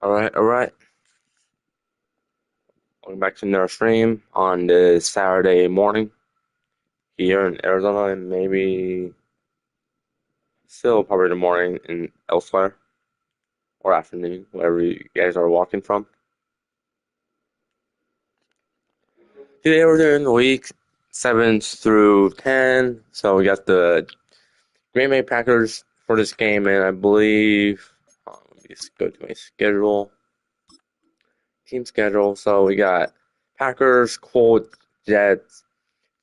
All right. Welcome back to another stream on this Saturday morning here in Arizona, and maybe still probably the morning in elsewhere or afternoon, wherever you guys are walking from. Today we're doing week 7 through 10, so we got the Green Bay Packers for this game, and I believe let me just go to my team schedule. So we got Packers, Colts, Jets,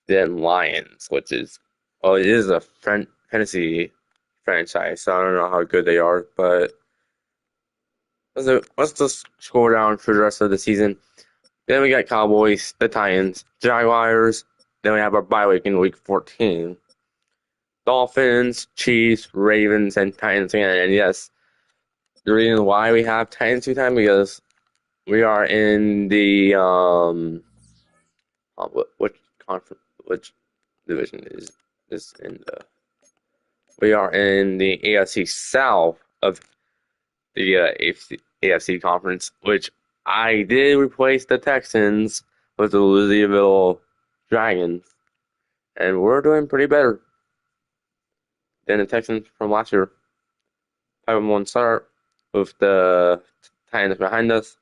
then Lions, which is it is a fantasy franchise, so I don't know how good they are, but let's just scroll down for the rest of the season. Then we got Cowboys, the Titans, Jaguars. Then we have our bye week in week 14. Dolphins, Chiefs, Ravens, and Titans again. And yes, the reason why we have Titans 2 times because we are in the which conference, which division is this in the? We are in the AFC South of the AFC conference, which I did replace the Texans with the Louisville Dragons, and we're doing pretty better than the Texans from last year. 5-1 start with the Titans behind us,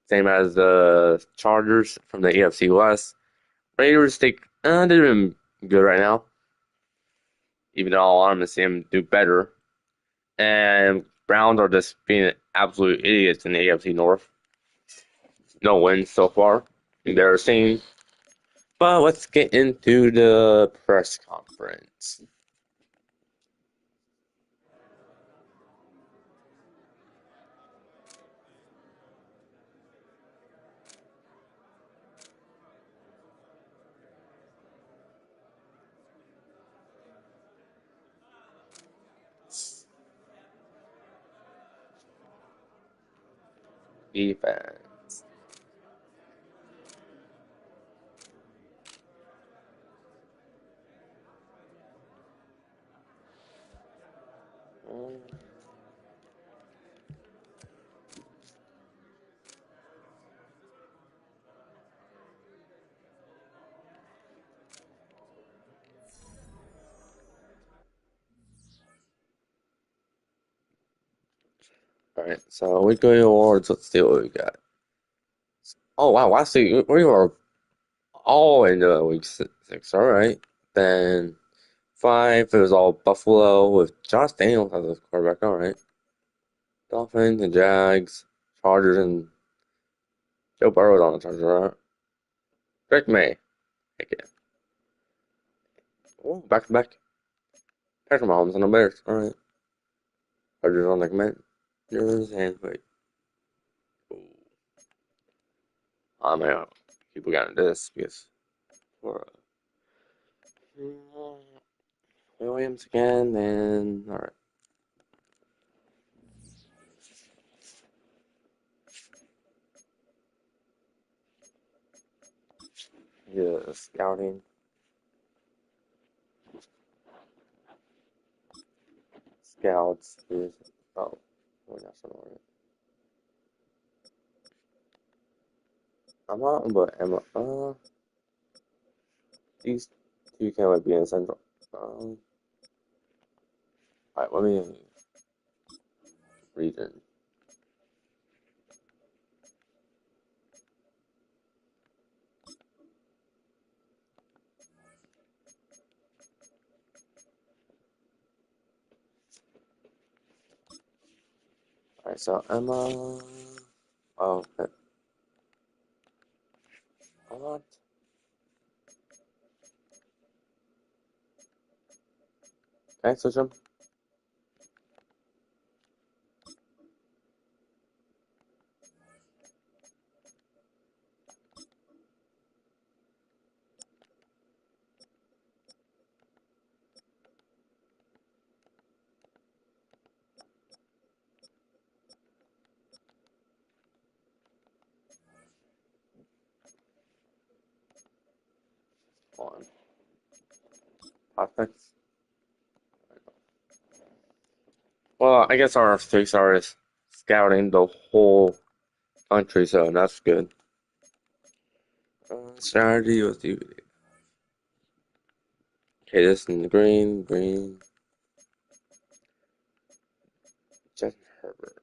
same as the Chargers from the AFC West. Raiders they're doing good right now, even though I'm gonna see them do better. And Browns are just being absolute idiots in the AFC North. No wins so far. Embarrassing. But let's get into the press conference. Defense. Alright, so we go awards. Let's see what we got. Oh wow, last week we were all in the week 6. Alright. Then 5, it was all Buffalo with Josh Daniels as the quarterback. Alright. Dolphins and Jags, Chargers and Joe Burrow's on the Chargers. Alright. Drake May. Heck yeah. Oh, back to back. Patrick Mahomes on the Bears. Alright. Chargers on the Commanders and wait. Ooh. I'm gonna keep looking at this because for Williams again, then alright. Yeah, scouting. Scouts. Oh, we're not sure. Emma, but Emma, these two can't be in central. Alright, let me region. Alright, so Emma. Oh, okay. What? Okay, switch them. On. Prospects. Well, I guess our 3 stars scouting the whole country, so that's good. Strategy with DVD. Okay, this in the green. Justin Herbert.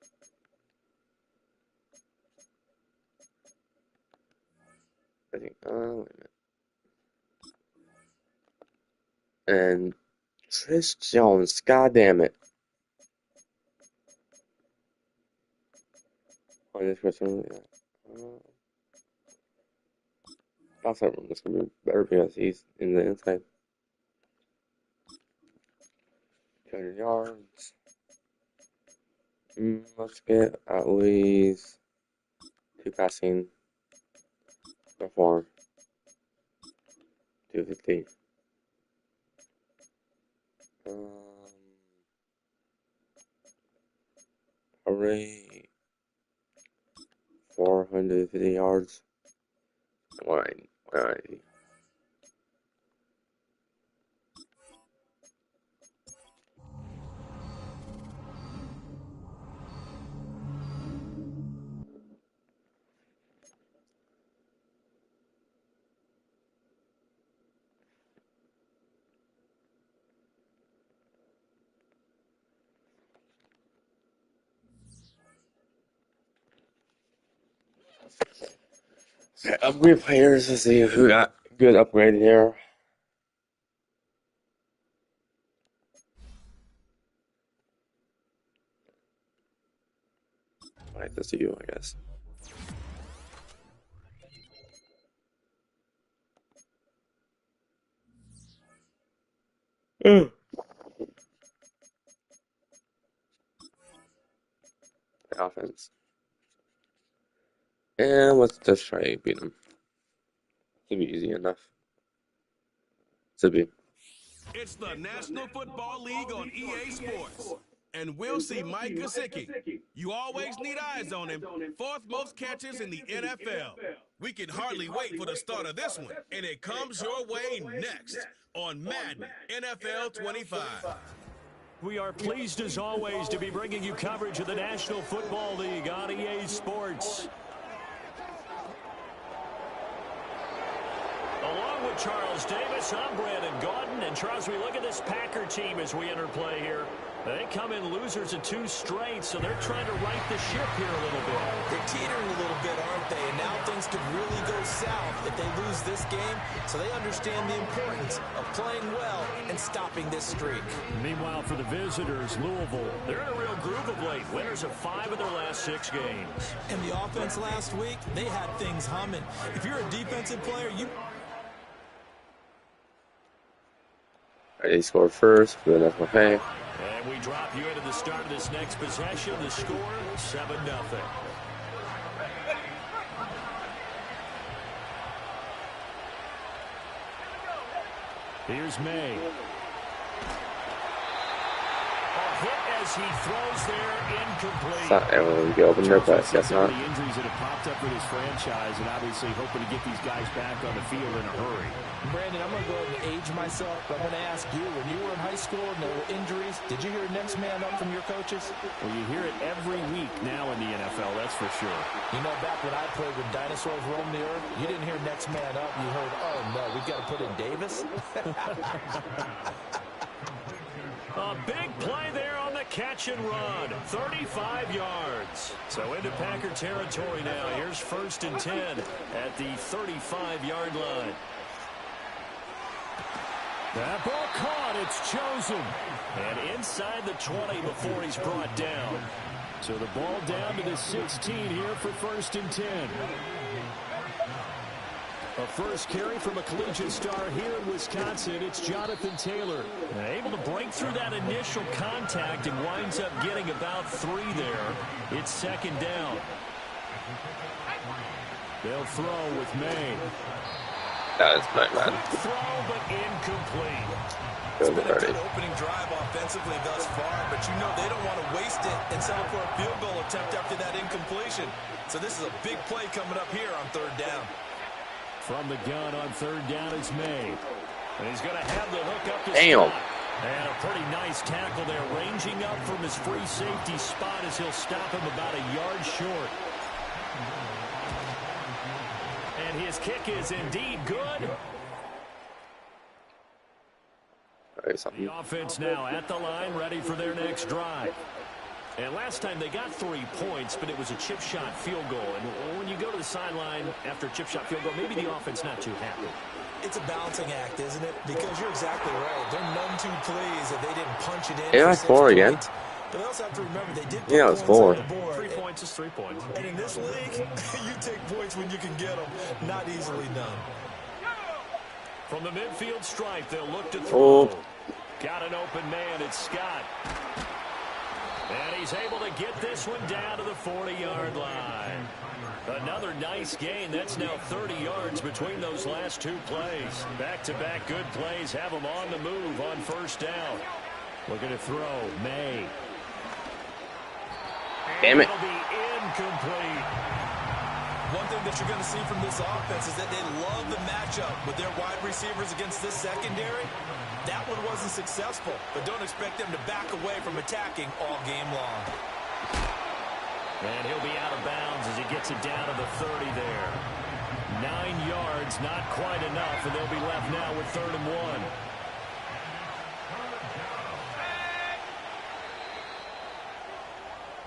I think, wait a minute. And Trish Jones, god damn it. On this person, outside room, this gonna be better because he's in the inside. 200 yards. Let's get at least 2 passing before 250. Hooray. 450 yards. 190. Okay, upgrade players. Let's see who got good upgrade here. Right, that's you, I guess. The offense. And let's just try to beat them. Should be easy enough. Should be. It's the National Football League on EA Sports. And we'll see Mike Gesicki. You always need eyes on him. 4th most catches in the NFL. We can hardly wait for the start of this one. And it comes your way next on Madden NFL 25. We are pleased as always to be bringing you coverage of the National Football League on EA Sports. Along with Charles Davis, I'm Brandon Gaudin. And Charles, we look at this Packer team as we enter play here. They come in losers of 2 straight, so they're trying to right the ship here a little bit. They're teetering a little bit, aren't they? And now things could really go south if they lose this game. So they understand the importance of playing well and stopping this streak. Meanwhile, for the visitors, Louisville, they're in a real groove of late. Winners of 5 of their last 6 games. And the offense last week, they had things humming. If you're a defensive player, you... They scored first, but that's okay. And we drop you into the start of this next possession. The score, 7-0. Here's May. A hit as he throws there, incomplete. It's not able to get open there, but that's not. The injuries that have popped up for this franchise, and obviously hoping to get these guys back on the field in a hurry. Brandon, I'm going to go ahead and age myself, but I'm going to ask you, when you were in high school and there were injuries, did you hear next man up from your coaches? Well, you hear it every week now in the NFL, that's for sure. You know, back when I played when dinosaurs roamed the earth, you didn't hear next man up. You heard, oh, no, we've got to put in Davis. A big play there on the catch and run. 35 yards. So into Packer territory now. Here's 1st and 10 at the 35-yard line. That ball caught. It's chosen. And inside the 20 before he's brought down. So the ball down to the 16 here for 1st and 10. A first carry from a collegiate star here in Wisconsin. It's Jonathan Taylor. Able to break through that initial contact and winds up getting about 3 there. It's 2nd down. They'll throw with May. That is my man. Throw, but incomplete. It's been a good opening drive offensively thus far, but you know they don't want to waste it and settle for a field goal attempt after that incompletion. So this is a big play coming up here on 3rd down. From the gun on 3rd down is May. And he's going to have the hook up to Damn. spot. And a pretty nice tackle there, ranging up from his free safety spot as he'll stop him about a yard short. And his kick is indeed good. The offense now at the line, ready for their next drive. And last time they got 3 points, but it was a chip shot field goal. And when you go to the sideline after a chip shot field goal, maybe the offense not too happy. It's a balancing act, isn't it? Because you're exactly right. They're none too pleased that they didn't punch it in. Yeah, that's 4 again. But they also have to remember they did put yeah, it's points 4. on the board. 3 points is 3 points. And in this league, you take points when you can get them. Not easily done. From the midfield stripe, they'll look to throw. Oh. Got an open man, it's Scott. And he's able to get this one down to the 40-yard line. Another nice gain. That's now 30 yards between those last 2 plays. Back-to-back good plays have them on the move on first down. Looking to throw. May. Damn it. It'll be incomplete. One thing that you're going to see from this offense is that they love the matchup with their wide receivers against this secondary. That one wasn't successful, but don't expect them to back away from attacking all game long. And he'll be out of bounds as he gets it down to the 30 there. 9 yards, not quite enough, and they'll be left now with 3rd and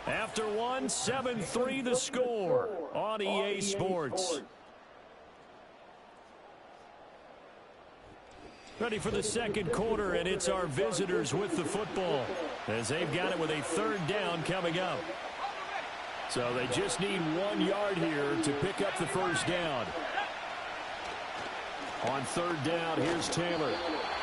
1. After 1, 7-3 the score on EA Sports. Ready for the second quarter, and it's our visitors with the football as they've got it with a 3rd down coming up. So they just need 1 yard here to pick up the first down. On 3rd down, here's Taylor.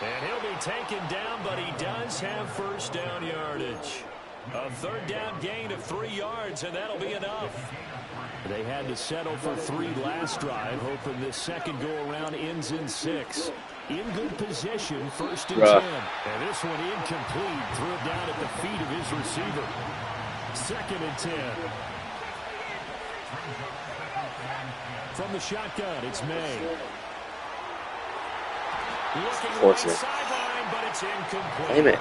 And he'll be taken down, but he does have first down yardage. A 3rd down gain of 3 yards, and that'll be enough. They had to settle for 3 last drive, hoping this second go-around ends in 6. In good position, 1st and 10. And this one incomplete. Threw it down at the feet of his receiver. 2nd and 10. From the shotgun, it's May. Looking right sideline, but it's incomplete. Damn it.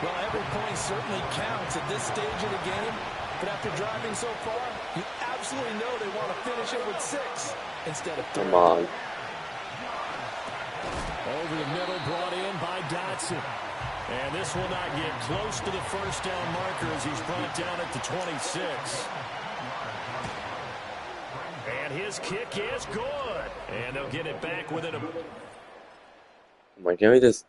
Well, every point certainly counts at this stage of the game. But after driving so far, you absolutely know they want to finish it with 6 instead of 3. Come on. Over the middle, brought in by Dotson. And this will not get close to the first down marker as he's brought down at the 26. And his kick is good. And they'll get it back within a... I'm like, can we just...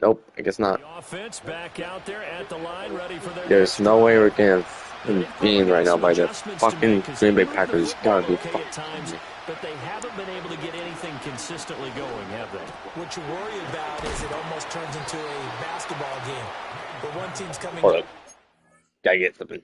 Nope, I guess not. The offense back out there at the line, ready for their... There's no way we're getting beaten right now by the fucking Green Bay Packers. Gotta be fucking... But they haven't been able to get anything consistently going, have they? What you worry about is it almost turns into a basketball game. But one team's coming... Hold up. Gotta get something.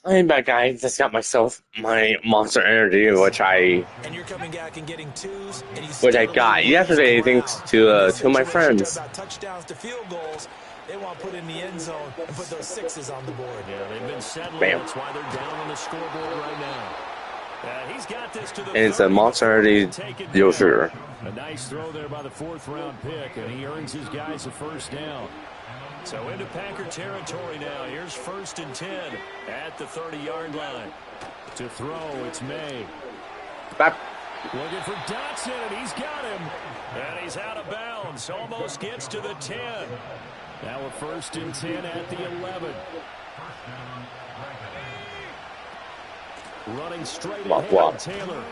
I'm back, guys. Just got myself my Monster Energy, which I got yesterday thanks to two of my friends. Touchdowns to field goals. They want to put in the end zone and put those 6s on the board. Yeah, they've been settling. Bam. That's why they're down on the scoreboard right now. He's got this to the And it's a Monster Energy Dual Shooter. A nice throw there by the 4th-round pick, and he earns his guys a first down. So into Packer territory now. Here's 1st and 10 at the 30-yard line. To throw, it's May. Back. Looking for Dotson, and he's got him. And he's out of bounds. Almost gets to the 10. Now a 1st and 10 at the 11. Running straight Block, ahead, block. Taylor.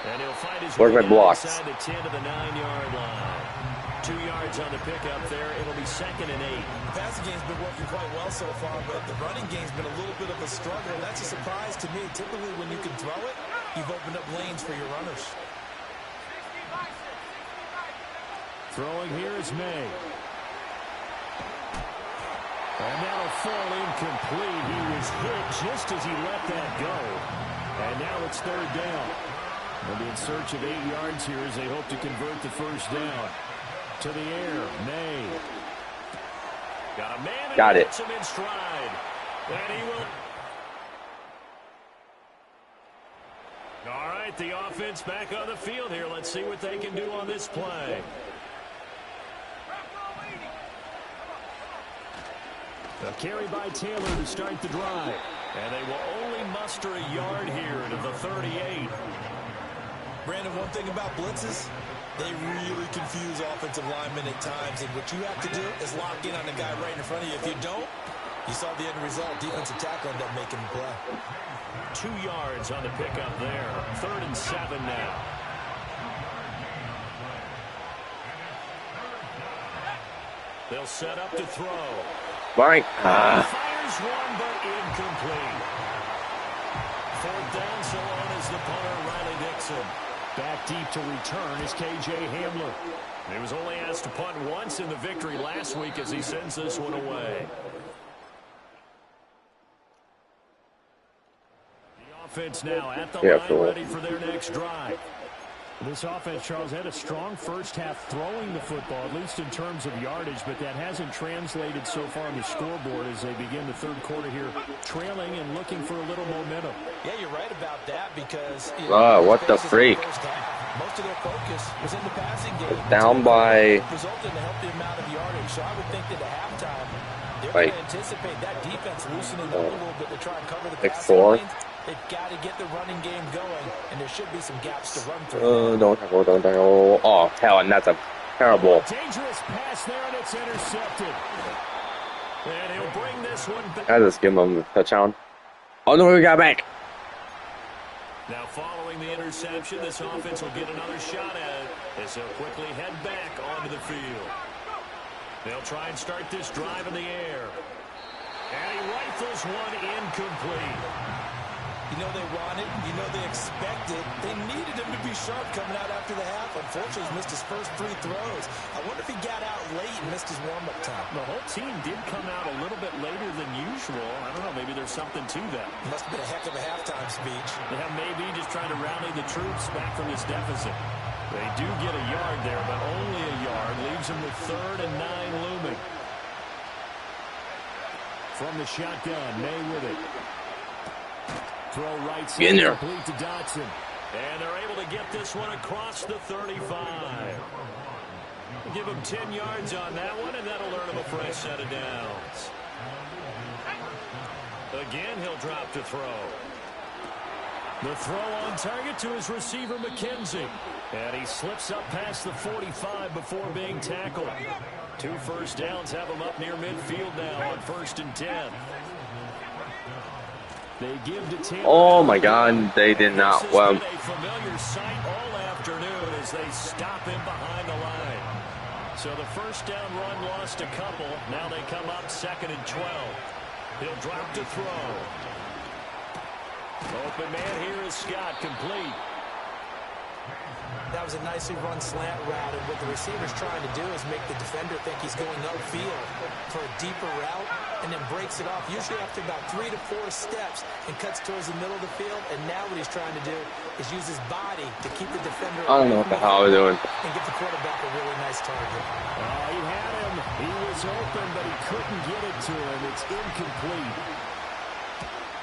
And he'll fight his Where's way my down blocks? inside the 10 to the 9-yard line. 2 yards on the pickup there. It'll be 2nd and 8. The passing game's been working quite well so far, but the running game's been a little bit of a struggle. That's a surprise to me. Typically, when you can throw it, you've opened up lanes for your runners. Throwing here is May. And that'll fall incomplete. He was hit just as he let that go. And now it's 3rd down. They'll be in search of 8 yards here as they hope to convert the 1st down. To the air, May. Got a man and Got it. gets him in stride. And he will. All right, the offense back on the field here. Let's see what they can do on this play. A carry by Taylor to start the drive. And they will only muster a yard here to the 38. Brandon, one thing about blitzes, they really confuse offensive linemen at times. And what you have to do is lock in on the guy right in front of you. If you don't, you saw the end result. Defensive tackle ended up making the play. 2 yards on the pickup there. 3rd and 7 now. They'll set up to throw. Right. Fires one, but incomplete. 4th down, so on is the punter, Riley Dixon. Back deep to return is K.J. Hamler. He was only asked to punt once in the victory last week as he sends this one away. The offense now at the line, ready for their next drive. This offense, Charles, had a strong first half throwing the football, at least in terms of yardage, but that hasn't translated so far on the scoreboard as they begin the 3rd quarter here, trailing and looking for a little momentum. Yeah, you're right about that because What the freak? Most of their focus was in the passing game. Down by Resulted in a healthy amount of yardage. So I would think that at halftime, they're going to anticipate that defense loosening up a little bit to try and cover the passing lanes. They've got to get the running game going, and there should be some gaps to run through. Don't tackle. Oh, hell, and that's a terrible. Dangerous pass there, and it's intercepted. And he'll bring this one back. I just give him a touchdown. Oh, no, we got back. Now, following the interception, this offense will get another shot at it as they'll quickly head back onto the field. They'll try and start this drive in the air. And he rifles one incomplete. You know they wanted, you know they expected. They needed him to be sharp coming out after the half. Unfortunately, he's missed his first 3 throws. I wonder if he got out late and missed his warm-up time. The whole team did come out a little bit later than usual. I don't know, maybe there's something to that. Must have been a heck of a halftime speech. Yeah, maybe just trying to rally the troops back from this deficit. They do get a yard there, but only a yard. Leaves them with 3rd and 9 looming. From the shotgun, May with it. Throw right side complete to Dotson. And they're able to get this one across the 35. Give him 10 yards on that one, and that'll earn him a fresh set of downs. Again, he'll drop to throw. The throw on target to his receiver, McKenzie. And he slips up past the 45 before being tackled. 2 first downs have him up near midfield now on 1st and 10. They give to Taylor. Oh my God, they did not. Well, a familiar sight all afternoon as they stop him behind the line. So the first down run lost a couple. Now they come up 2nd and 12. He'll drop to throw. Open man here is Scott, complete. That was a nicely run slant route, and what the receiver's trying to do is make the defender think he's going upfield for a deeper route, and then breaks it off, usually after about 3 to 4 steps, and cuts towards the middle of the field. And now what he's trying to do is use his body to keep the defender. I don't know what the hell I'm doing. And get the quarterback a really nice target. He had him. He was open, but he couldn't get it to him. It's incomplete.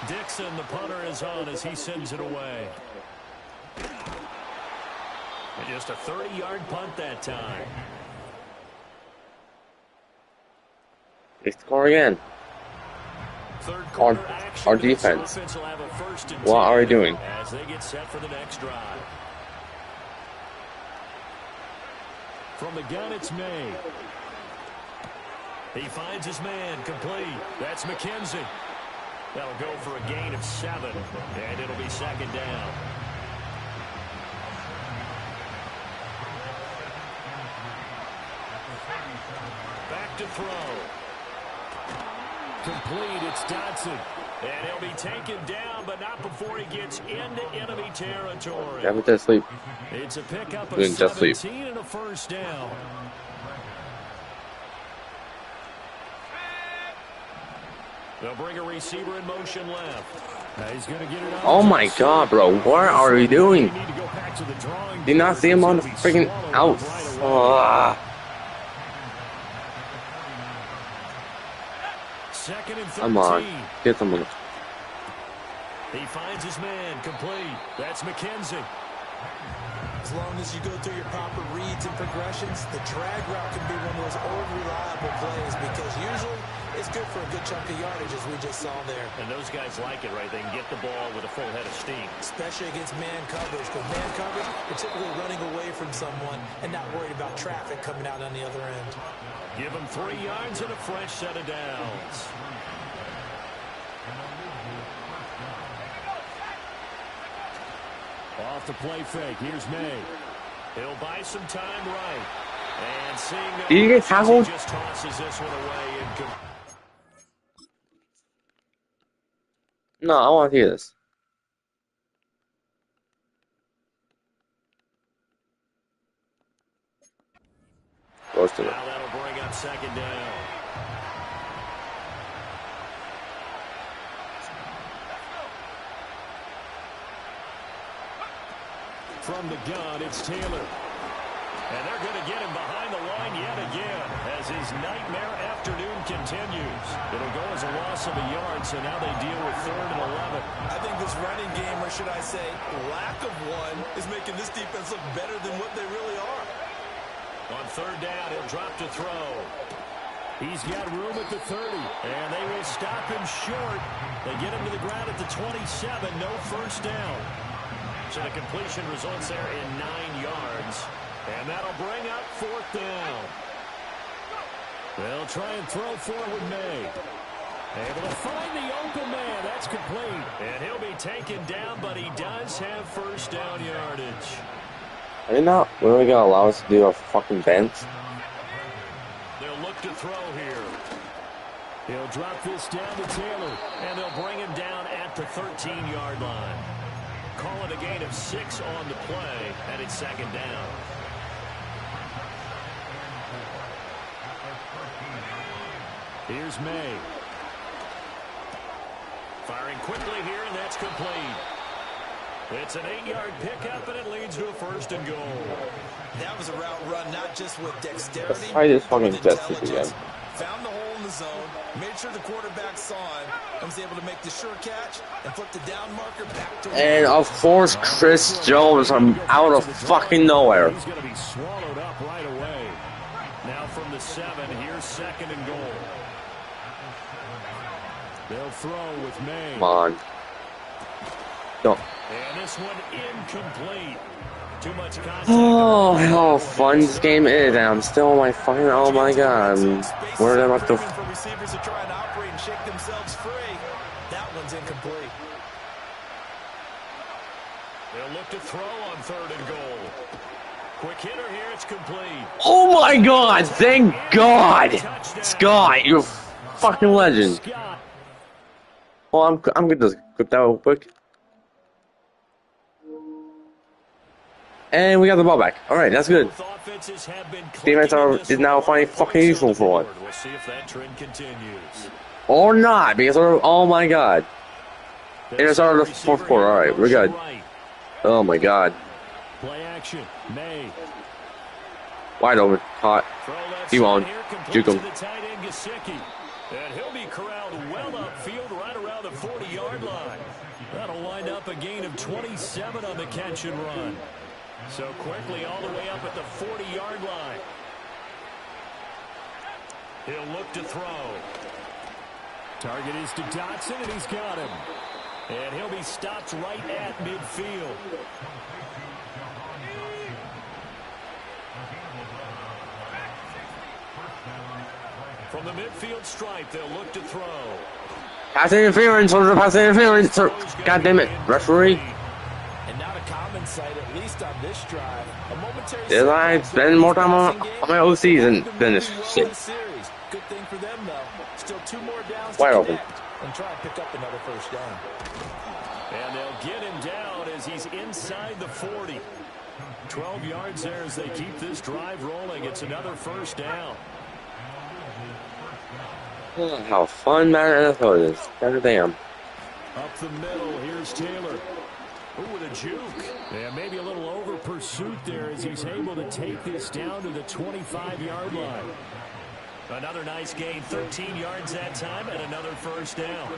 Dixon, the punter, is on as he sends it away. And just a 30-yard punt that time. They score again. Third quarter action. Our defense. Will have a 1st and 10 what are we doing? as they get set for the next drive. From the gun, it's May. He finds his man, complete. That's McKenzie. That'll go for a gain of 7, and it'll be second down. Back to throw. Complete, it's Dodson. And he'll be taken down, but not before he gets into enemy territory. Have it just sleep. It's a pickup of Just 17 sleep. and a first down. They'll bring a receiver in motion left. Now he's going to get it out. Oh my god, bro. What are we doing? Do you not see him on the freaking out? Second and 13. Come on. Get someone. He finds his man complete. That's McKenzie. As long as you go through your proper reads and progressions, the drag route can be one of those old reliable plays because usually it's good for a good chunk of yardage as we just saw there. And those guys like it, right? They can get the ball with a full head of steam. Especially against man coverage. Because man coverage, you're typically running away from someone and not worried about traffic coming out on the other end. Give him 3 yards and a fresh set of downs. Off the play fake. Here's May. He'll buy some time right. And seeing Did you get tackled? he just tosses this one away. No, I want to hear this. Close to it. Now that'll bring up second down. From the gun, it's Taylor. And they're going to get him behind the line yet again as his nightmare afternoon continues. It'll go as a loss of a yard, so now they deal with 3rd and 11. I think this running game, or should I say lack of one, is making this defense look better than what they really are. On 3rd down, he'll drop to throw. He's got room at the 30, and they will stop him short. They get him to the ground at the 27, no first down. So the completion results there in 9 yards. And that'll bring up 4th down. They'll try and throw forward May. Able to find the open man. That's complete. And he'll be taken down, but he does have first down yardage. Are they not really gonna allow us to do a fucking bench? They'll look to throw here. He'll drop this down to Taylor, and they'll bring him down at the 13-yard line. Call it a gain of 6 on the play, and it's second down. Here's May. Firing quickly here, and that's complete. It's an 8-yard pickup, and it leads to a 1st and goal. That was a route run, not just with dexterity, Let's try this but with fucking justice intelligence. again. Found the hole in the zone, made sure the quarterback saw him, and was able to make the sure catch and flip the down marker back to And of course, Chris Jones from out of fucking nowhere. He's going to be swallowed up right away. Now from the 7, here's 2nd and goal. They'll throw with May. Come on. Don't. And this one incomplete. Too much contact. Oh, how fun this game is, and I'm still on my fucking, oh my god, I'm worried about the... for receivers to try and operate and shake themselves free. That one's incomplete. They'll look to throw on 3rd and goal. Quick hitter here, it's complete. Oh my god, thank God! Scott, you're a fucking legend. Scott. Well, I'm gonna just clip that real quick. And we got the ball back. Alright, that's good. Both offenses have been Defense is now finally fucking useful for one. We'll see if that trend continues. Or not, because oh my god. And it's out of the 4th quarter. Alright, we're good. Oh my god. Play action. May. Wide open. Hot. He won. Juke him. And he'll be corralled well upfield right around the 40-yard line. That'll wind up a gain of 27 on the catch and run. So quickly all the way up at the 40-yard line. He'll look to throw. Target is to Dotson, and he's got him. And he'll be stopped right at midfield. From the midfield stripe, they'll look to throw. Pass interference, was a pass interference. God damn it, referee. And not a common sight, at least on this drive. A momentary Did I spend more time on my OCs and finish shit? Good thing for them, though. Still 2 more downs Wide to open. connect and try and pick up another first down. And they'll get him down as he's inside the 40. 12 yards there as they keep this drive rolling. It's another first down. Oh, how fun Madden NFL is. God damn. Up the middle, here's Taylor. Ooh, with a juke. Yeah, maybe a little over pursuit there as he's able to take this down to the 25-yard line. Another nice gain, 13 yards that time, and another first down.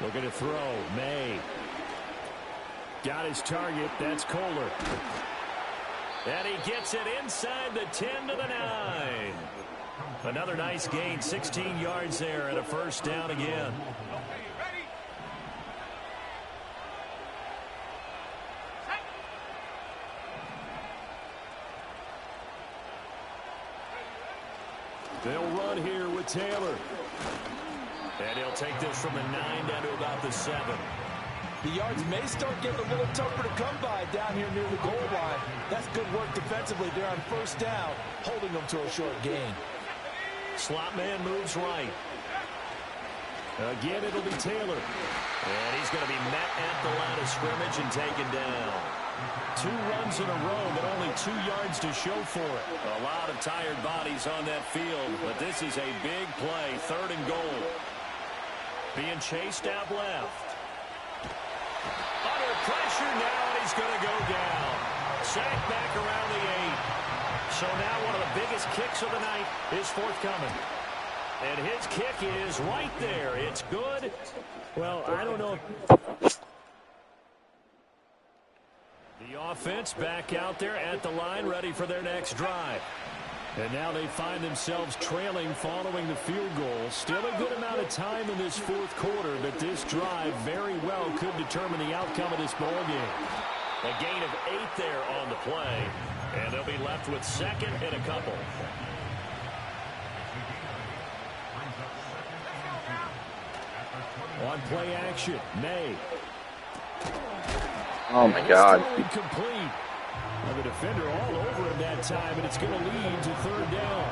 Looking to throw, May. Got his target, that's Kohler. And he gets it inside the 10 to the 9. Another nice gain, 16 yards there, and a first down again. They'll run here with Taylor. And he'll take this from the 9 down to about the 7. The yards may start getting a little tougher to come by down here near the goal line. That's good work defensively there on first down, holding them to a short gain. Slot man moves right. Again, it'll be Taylor. And he's going to be met at the line of scrimmage and taken down. 2 runs in a row, but only 2 yards to show for it. A lot of tired bodies on that field, but this is a big play, 3rd and goal. Being chased out left. Under pressure now, and he's going to go down. Sacked back around the 8. So now one of the biggest kicks of the night is forthcoming. And his kick is right there. It's good. Well, I don't know. The offense back out there at the line, ready for their next drive. And now they find themselves trailing following the field goal. Still a good amount of time in this 4th quarter, but this drive very well could determine the outcome of this ball game. A gain of 8 there on the play, and they'll be left with 2nd and a couple. On play action, May. Oh my God. Complete. Well, the defender all over him that time, and it's going to lead to 3rd down.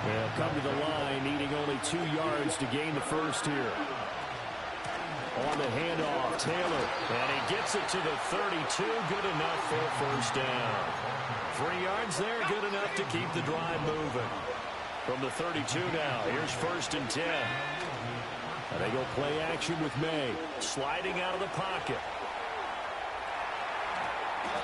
They'll come to the line, needing only 2 yards to gain the first here. On the handoff, Taylor, and he gets it to the 32. Good enough for a first down. 3 yards there, good enough to keep the drive moving. From the 32 now, here's 1st and 10. And they go play action with May, sliding out of the pocket.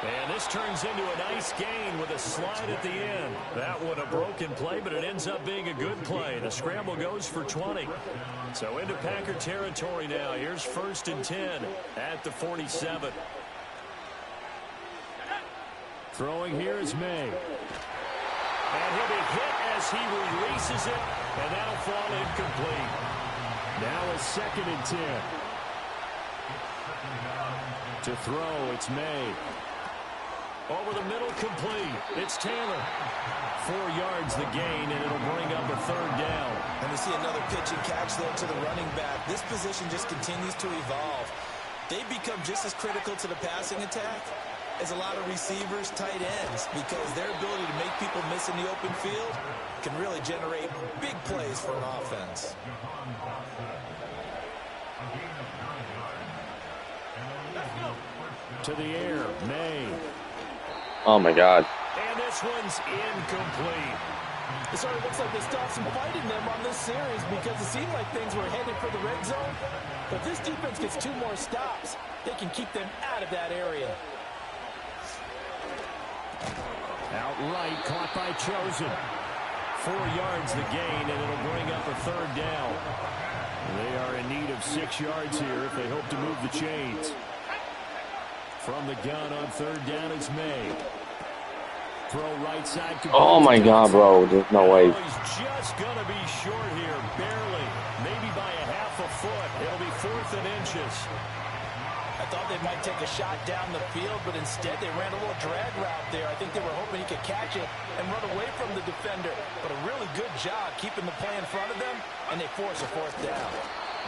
And this turns into a nice gain with a slide at the end. That one a broken play, but it ends up being a good play. The scramble goes for 20. So into Packer territory now. Here's 1st and 10 at the 47. Throwing here is May. And he'll be hit as he releases it, and that'll fall incomplete. Now a 2nd and 10. To throw, it's May. Over the middle, complete. It's Taylor. 4 yards the gain, and it'll bring up a 3rd down. And we see another pitch and catch there to the running back. This position just continues to evolve. They become just as critical to the passing attack as a lot of receivers, tight ends, because their ability to make people miss in the open field can really generate big plays for an offense. To the air, May. Oh my God. And this one's incomplete. It sort of looks like they stopped some fighting them on this series because it seemed like things were headed for the red zone. But this defense gets 2 more stops. They can keep them out of that area. Outright caught by Chosen. 4 yards the gain, and it'll bring up a 3rd down. They are in need of 6 yards here if they hope to move the chains. From the gun on 3rd down, it's May. Throw right side. Oh my God, bro. There's no way. He's just going to be short here, barely. Maybe by a half a foot. It'll be 4th and inches. I thought they might take a shot down the field, but instead they ran a little drag route there. I think they were hoping he could catch it and run away from the defender. But a really good job keeping the play in front of them, and they force a fourth down.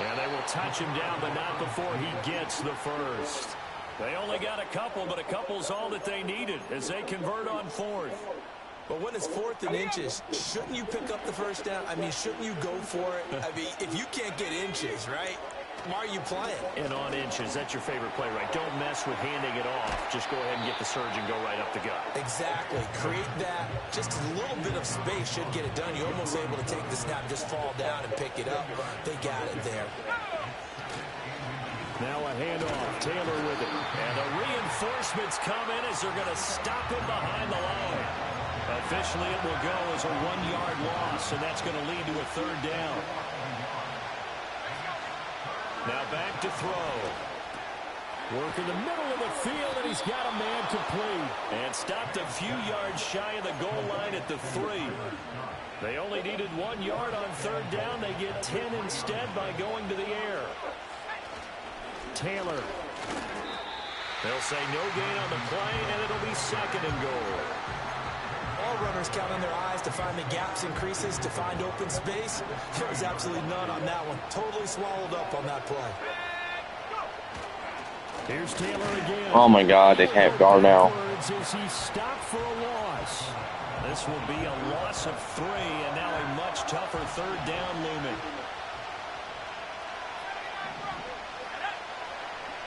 Yeah, they will touch him down, but not before he gets the first. They only got a couple, but a couple's all that they needed as they convert on fourth. But when it's 4th and inches, shouldn't you pick up the first down? I mean, shouldn't you go for it? I mean, if you can't get inches, right, why are you playing? And on inches, that's your favorite play, right? Don't mess with handing it off. Just go ahead and get the surge and go right up the gut. Exactly. Create that. Just a little bit of space should get it done. You're almost able to take the snap, just fall down and pick it up. They got it there. Now a handoff. Taylor with it. And the reinforcements come in as they're going to stop him behind the line. Officially, it will go as a 1-yard loss, and that's going to lead to a 3rd down. Now back to throw. Work in the middle of the field, and he's got a man complete. And stopped a few yards shy of the goal line at the 3. They only needed 1 yard on 3rd down. They get 10 instead by going to the air. Taylor. They'll say no gain on the play, and it'll be 2nd and goal. All runners count on their eyes to find the gaps and creases, to find open space. There was absolutely none on that one. Totally swallowed up on that play. Here's Taylor again. Oh my God, they can't guard now. As he stopped for a loss. This will be a loss of 3, and now a much tougher 3rd down looming.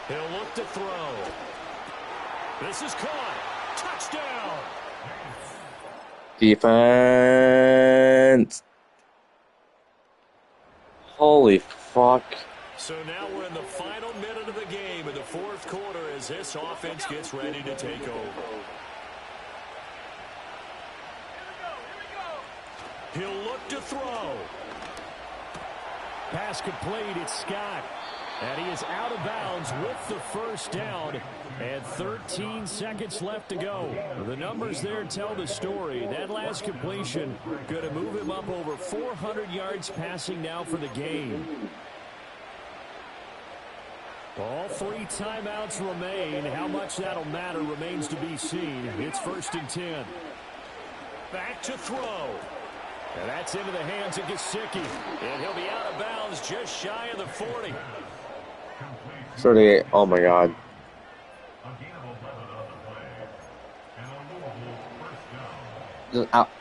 He'll look to throw. This is caught. Touchdown. Defense. Holy fuck. So now we're in the final minute of the game in the 4th quarter as this offense gets ready to take over. He'll look to throw. Pass complete. It's Scott. And he is out of bounds with the first down. And 13 seconds left to go. The numbers there tell the story. That last completion going to move him up over 400 yards passing now for the game. All 3 timeouts remain. How much that'll matter remains to be seen. It's 1st and 10. Back to throw. And that's into the hands of Gesicki. And he'll be out of bounds just shy of the 40. 38. Oh my God.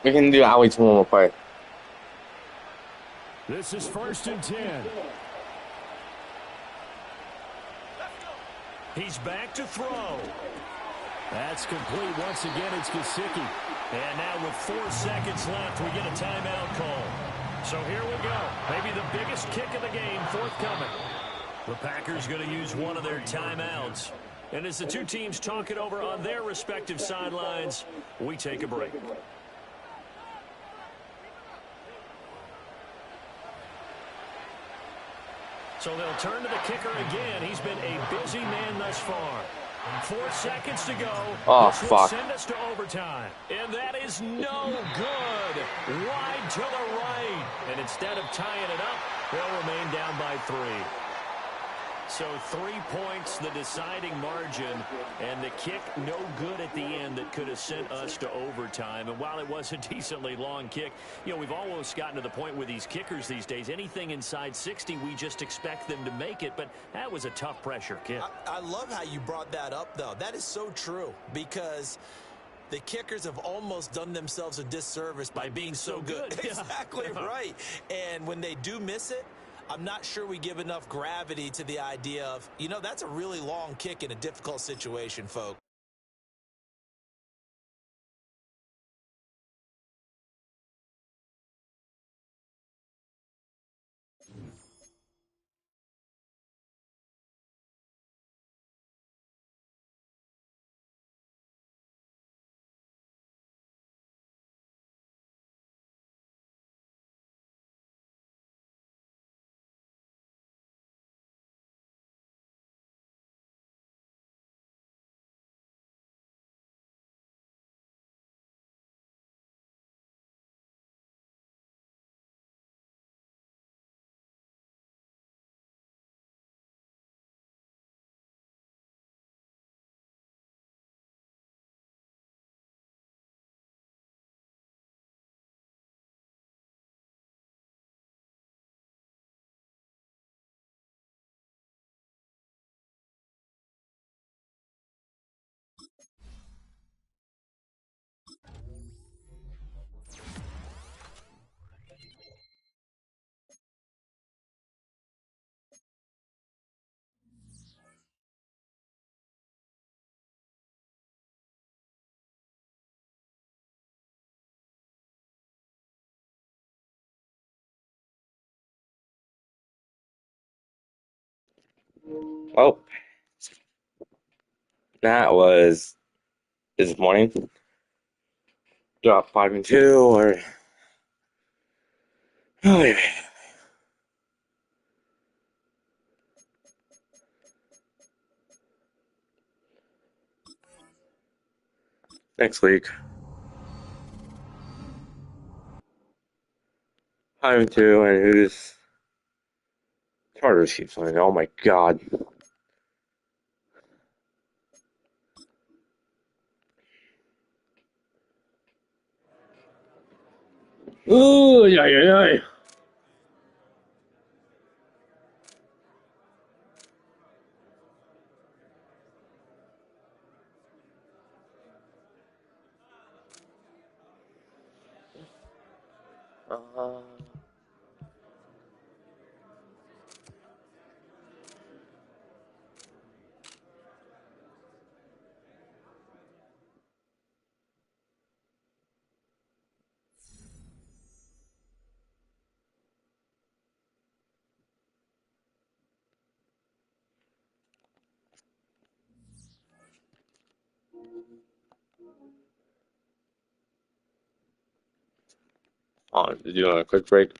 We can do Owie's one more play. This is 1st and 10. He's back to throw. That's complete. Once again, it's Gesicki. And now with 4 seconds left, we get a timeout call. So here we go. Maybe the biggest kick of the game forthcoming. The Packers going to use one of their timeouts. And as the two teams talk it over on their respective sidelines, we take a break. So they'll turn to the kicker again. He's been a busy man thus far. 4 seconds to go. Oh, this will fuck. send us to overtime. And that is no good. Wide to the right. And instead of tying it up, they'll remain down by 3. So 3 points, the deciding margin, and the kick no good at the end that could have sent us to overtime. And while it was a decently long kick, you know, we've almost gotten to the point with these kickers these days. Anything inside 60, we just expect them to make it. But that was a tough pressure kick. I love how you brought that up, though. That is so true because the kickers have almost done themselves a disservice by being so good. Exactly right. And when they do miss it, I'm not sure we give enough gravity to the idea of, you know, that's a really long kick in a difficult situation, folks. Well, that was disappointing. Drop 5-2 or oh yeah. Next week. 5-2 and who's Chargers keeps winning. Oh my god. Ooh, yeah, yeah, yeah. Doing a quick break.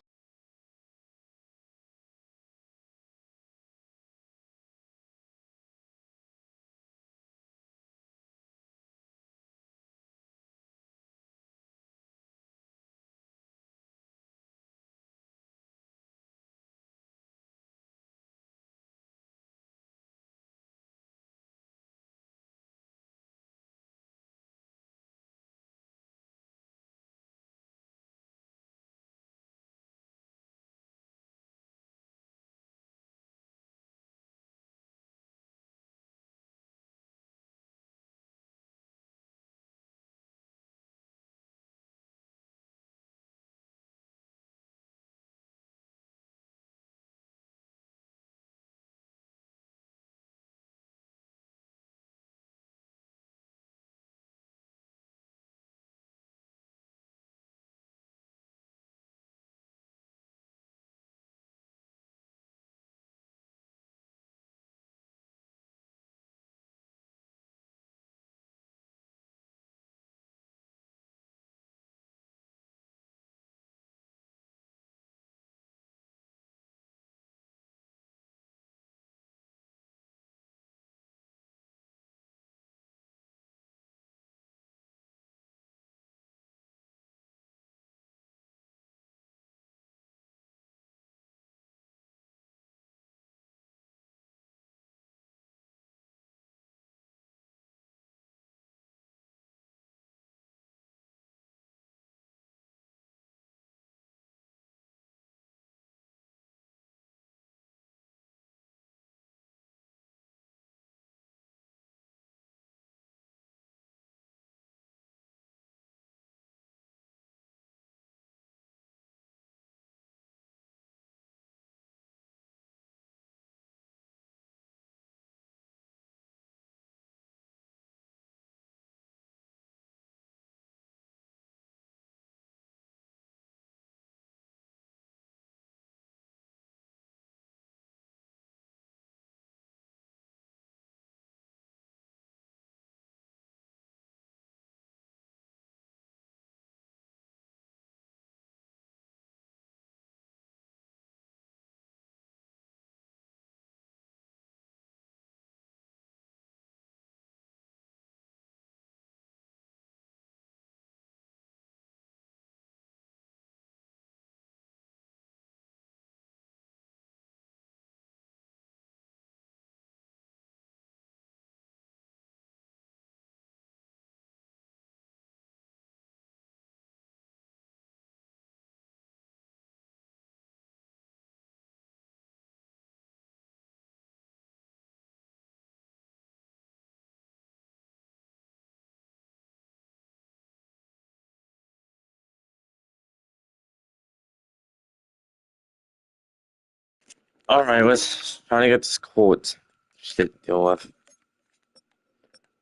Alright, let's try to get this quote. Shit, deal with.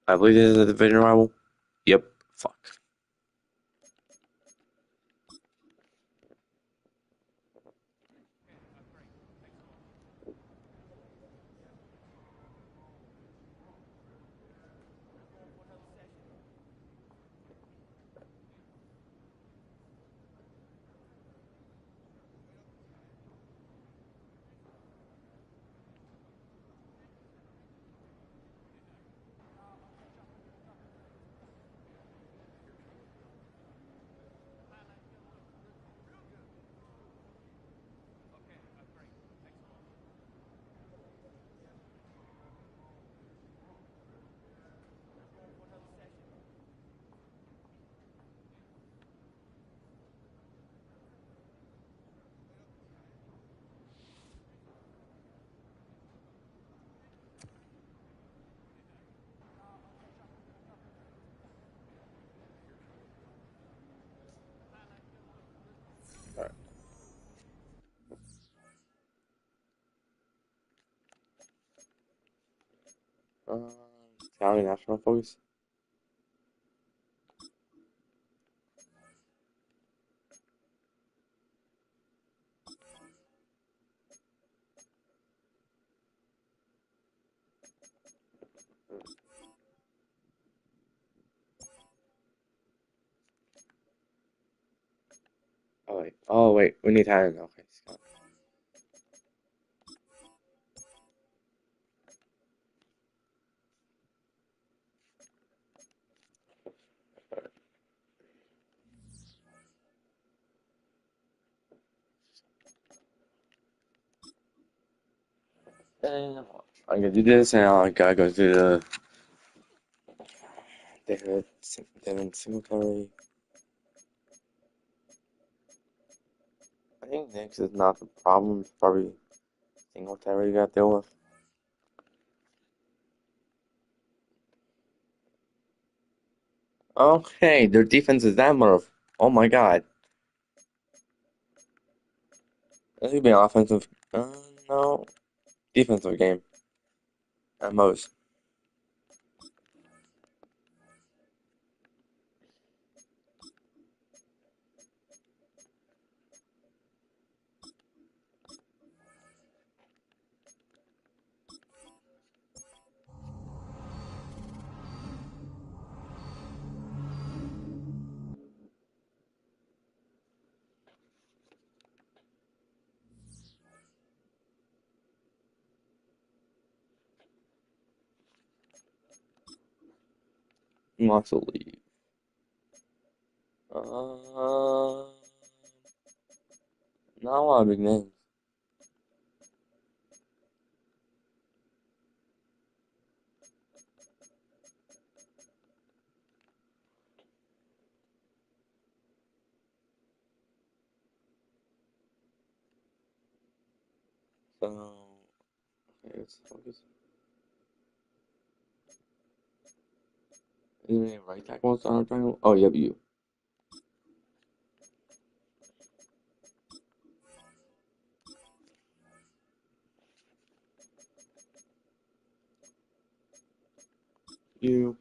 I believe this is a division rival. Yep. Fuck. Italian national focus. Oh wait, we need Italian. Okay, Scott. And I'm gonna do this, and I gotta go do the Devin Singletary. I think Knicks is not the problem. It's probably Singletary you gotta deal with. Okay, their defense is that much. Oh my god. This could be an offensive. No. Defensive game. At most. Lots to leave. Not a lot of big names. So, okay, let's focus. Is there any right tackles on our triangle? Oh, yep, you. You.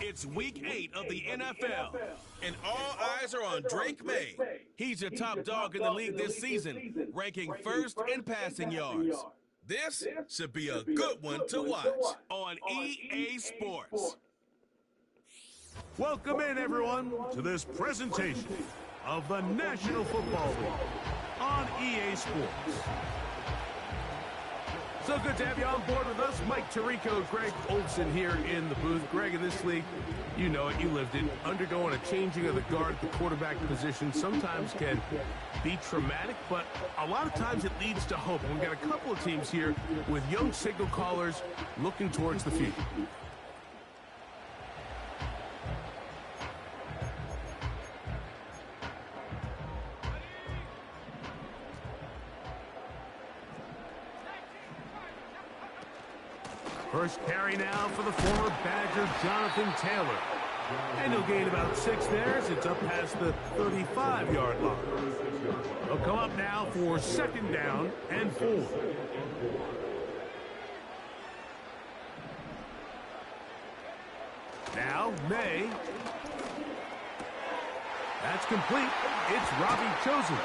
It's week 8 of the NFL, and all eyes are on Drake May. He's your top dog in the league this season, ranking first in passing yards. This should be a good one to watch on EA Sports. Welcome in, everyone, to this presentation of the National Football League on EA Sports. So good to have you on board with us. Mike Tirico, Greg Olson here in the booth. Greg, in this league, you know it, you lived it. Undergoing a changing of the guard at the quarterback position sometimes can be traumatic, but a lot of times it leads to hope. We've got a couple of teams here with young signal callers looking towards the future. First carry now for the former Badger, Jonathan Taylor. And he'll gain about 6 there as it's up past the 35-yard line. He'll come up now for 2nd down and 4. Now, May. That's complete. It's Robbie Chosen.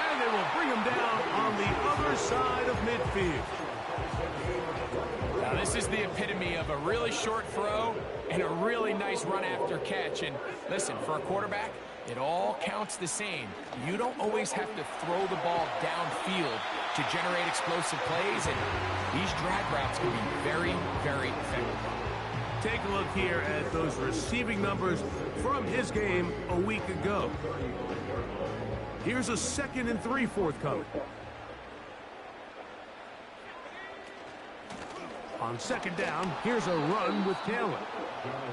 And they will bring him down on the other side of midfield. Now, this is the epitome of a really short throw and a really nice run after catch. And listen, for a quarterback, it all counts the same. You don't always have to throw the ball downfield to generate explosive plays, and these drag routes can be very, very effective. Take a look here at those receiving numbers from his game a week ago. Here's a 2nd and 3 forthcoming. On 2nd down, here's a run with Taylor.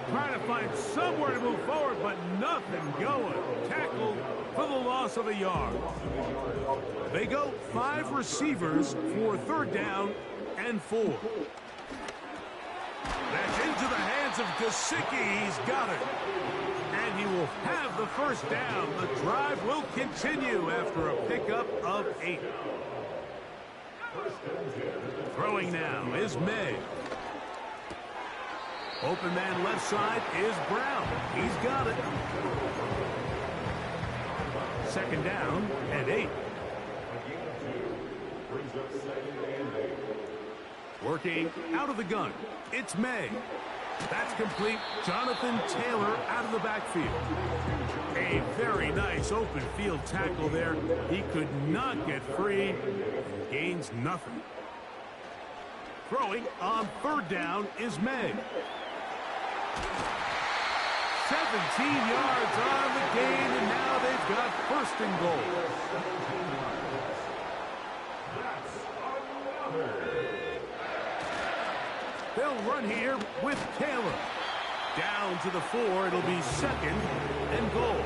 Trying to find somewhere to move forward, but nothing going. Tackled for the loss of a yard. They go 5 receivers for 3rd down and 4. That's into the hands of Gesicki. He's got it. And he will have the 1st down. The drive will continue after a pickup of 8. Throwing now is May. Open man left side is Brown. He's got it. 2nd down and 8. Working out of the gun. It's May. That's complete. Jonathan Taylor out of the backfield. A very nice open field tackle there. He could not get free and gains nothing. Throwing on 3rd down is May. 17 yards on the gain, and now they've got 1st and goal. They'll run here with Taylor. Down to the 4, it'll be 2nd and goal.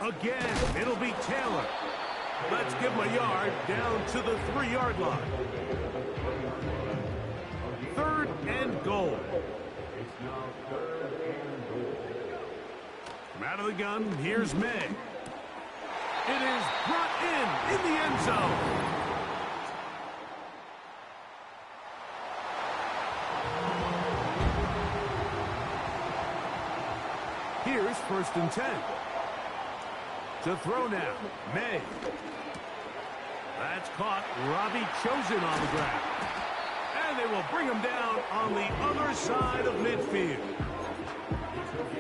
Again, it'll be Taylor. Let's give him a yard down to the 3-yard line. 3rd and goal. From out of the gun, here's May. It is brought in the end zone. Here's 1st and 10. To throw now, May. That's caught. Robbie Chosen on the ground. And they will bring him down on the other side of midfield.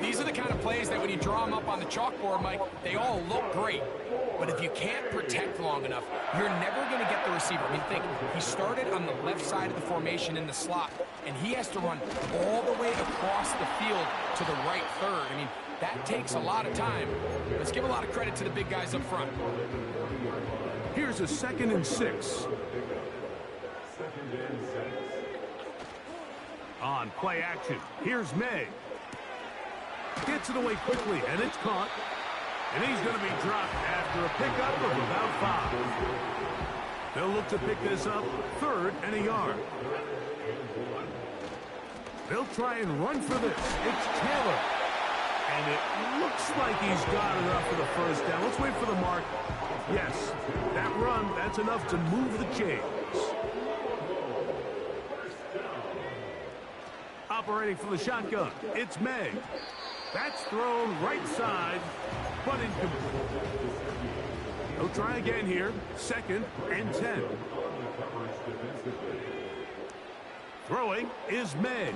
These are the kind of plays that when you draw them up on the chalkboard, Mike, they all look great. But if you can't protect long enough, you're never going to get the receiver. I mean, think, he started on the left side of the formation in the slot, and he has to run all the way across the field to the right third. I mean, that takes a lot of time. Let's give a lot of credit to the big guys up front. Here's a 2nd and 6. On play action, here's May. Gets it away quickly, and it's caught. And he's going to be dropped after a pickup of about 5. They'll look to pick this up 3rd and a yard. They'll try and run for this. It's Taylor. And it looks like he's got enough for the first down. Let's wait for the mark. Yes, that run, that's enough to move the chains. Operating from the shotgun, it's May. That's thrown right side, but incomplete. He'll try again here. 2nd and 10. Throwing is May.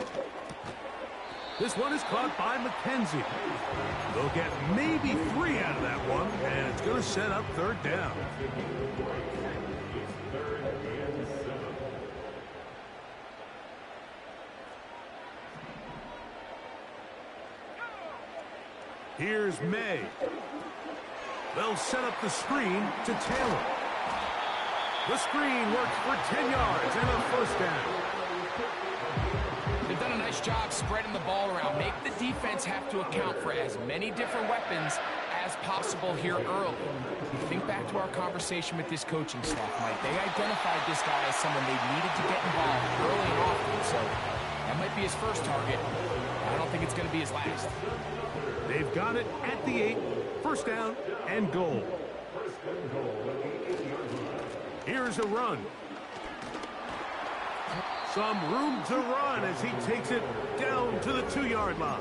This one is caught by McKenzie. They'll get maybe 3 out of that one, and it's going to set up 3rd down. Here's May. They'll set up the screen to Taylor. The screen works for 10 yards and a first down. They've done a nice job spreading the ball around. Make the defense have to account for as many different weapons as possible here early. Think back to our conversation with this coaching staff, Mike. They identified this guy as someone they needed to get involved early and often, so that might be his first target. I don't think it's going to be his last. They've got it at the 8, first down and goal. Here's a run. Some room to run as he takes it down to the 2-yard line.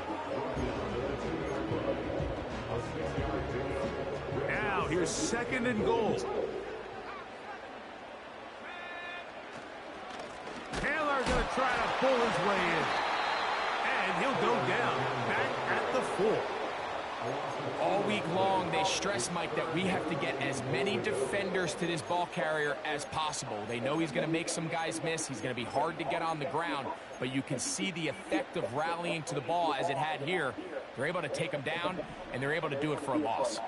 Now here's 2nd and goal. Taylor going to try to pull his way in. And he'll go down back at the 4. All week long, they stress, Mike, that we have to get as many defenders to this ball carrier as possible. They know he's going to make some guys miss. He's going to be hard to get on the ground, but you can see the effect of rallying to the ball as it had here. They're able to take him down, and they're able to do it for a loss.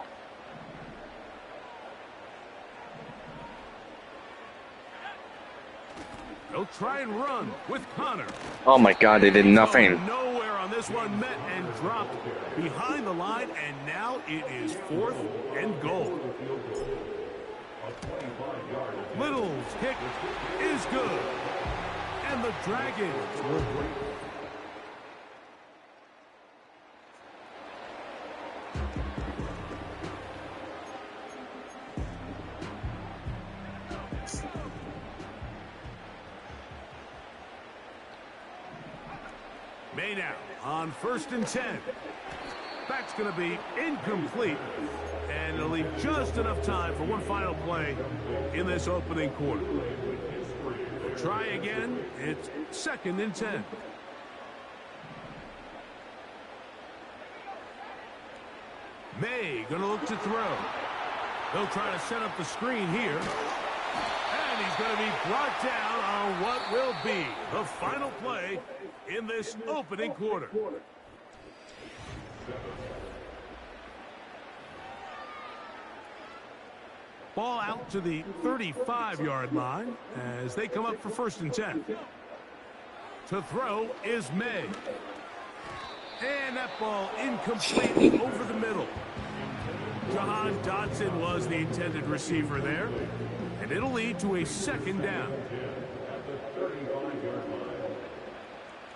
They'll try and run with Connor. Oh my God, they did nothing. Nowhere on this one, met and dropped behind the line, and now it is 4th and goal. Little's kick is good, and the Dragons will break. May now on 1st and 10. That's going to be incomplete, and it'll leave just enough time for one final play in this opening quarter. We'll try again. It's 2nd and 10. May going to look to throw. They'll try to set up the screen here. And he's going to be brought down on what will be the final play in this opening quarter. Ball out to the 35-yard line as they come up for 1st and 10. To throw is May. And that ball incomplete over the middle. Jahan Dotson was the intended receiver there. And it'll lead to a 2nd down.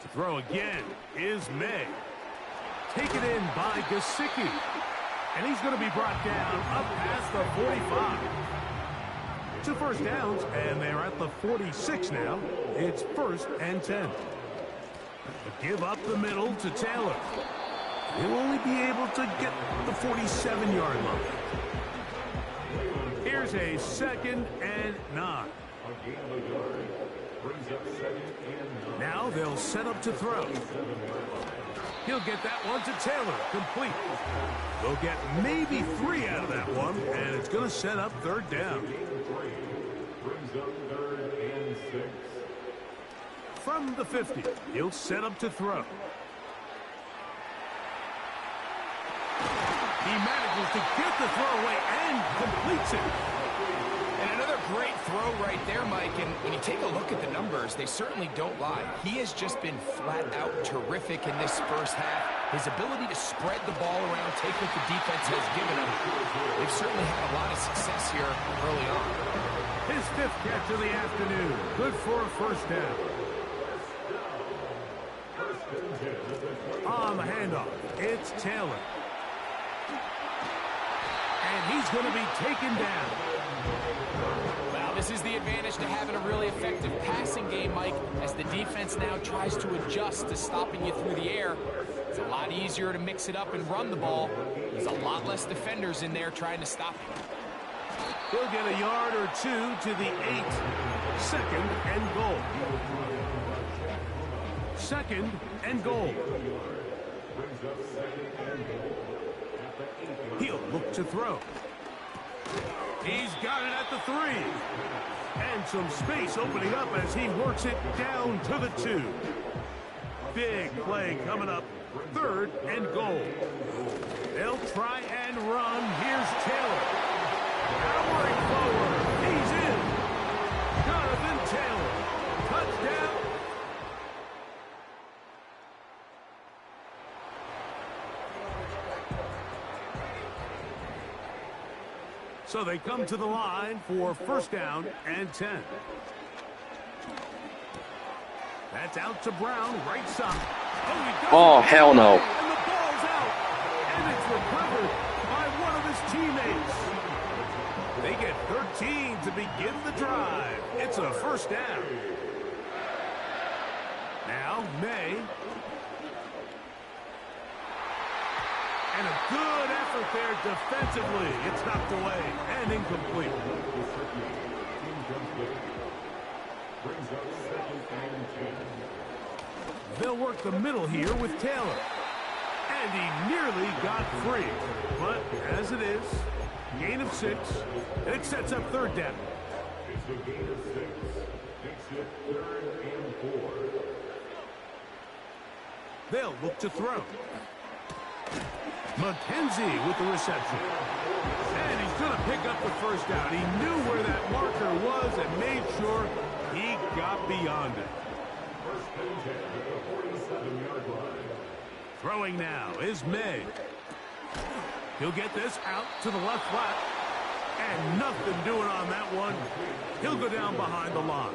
To throw again is May. Taken in by Gesicki. And he's going to be brought down up past the 45. 2 first downs, and they're at the 46 now. It's 1st and 10. Give up the middle to Taylor. He'll only be able to get the 47-yard line. Here's a 2nd and 9. Now they'll set up to throw. He'll get that one to Taylor, complete. They'll get maybe 3 out of that one, and it's going to set up 3rd down. From the 50, he'll set up to throw. He manages to get the throw away and completes it. And another great throw right there, Mike. And when you take a look at the numbers, they certainly don't lie. He has just been flat out terrific in this first half. His ability to spread the ball around, take what the defense has given him. They've certainly had a lot of success here early on. His 5th catch of the afternoon. Good for a 1st down. On the handoff, it's Taylor. And he's going to be taken down. Well, this is the advantage to having a really effective passing game, Mike, as the defense now tries to adjust to stopping you through the air. It's a lot easier to mix it up and run the ball. There's a lot less defenders in there trying to stop you. He'll get a yard or two to the 8. 2nd and goal. 2nd and goal. He'll look to throw. He's got it at the 3. And some space opening up as he works it down to the 2. Big play coming up. 3rd and goal. They'll try and run. Here's Taylor. Powering forward. He's in. Jonathan Taylor. Touchdown. So they come to the line for 1st down and 10. That's out to Brown, right side. Oh, hell no. And the ball's out. And it's recovered by one of his teammates. They get 13 to begin the drive. It's a 1st down. Now, May. And a good effort there defensively. It's knocked away and incomplete. They'll work the middle here with Taylor. And he nearly got free. But as it is, gain of 6. And it sets up 3rd down. It's a gain of 6. Makes it 3rd and 4. They'll look to throw. McKenzie with the reception. And he's going to pick up the 1st down. He knew where that marker was and made sure he got beyond it. Throwing now is May. He'll get this out to the left flat. And nothing doing on that one. He'll go down behind the line.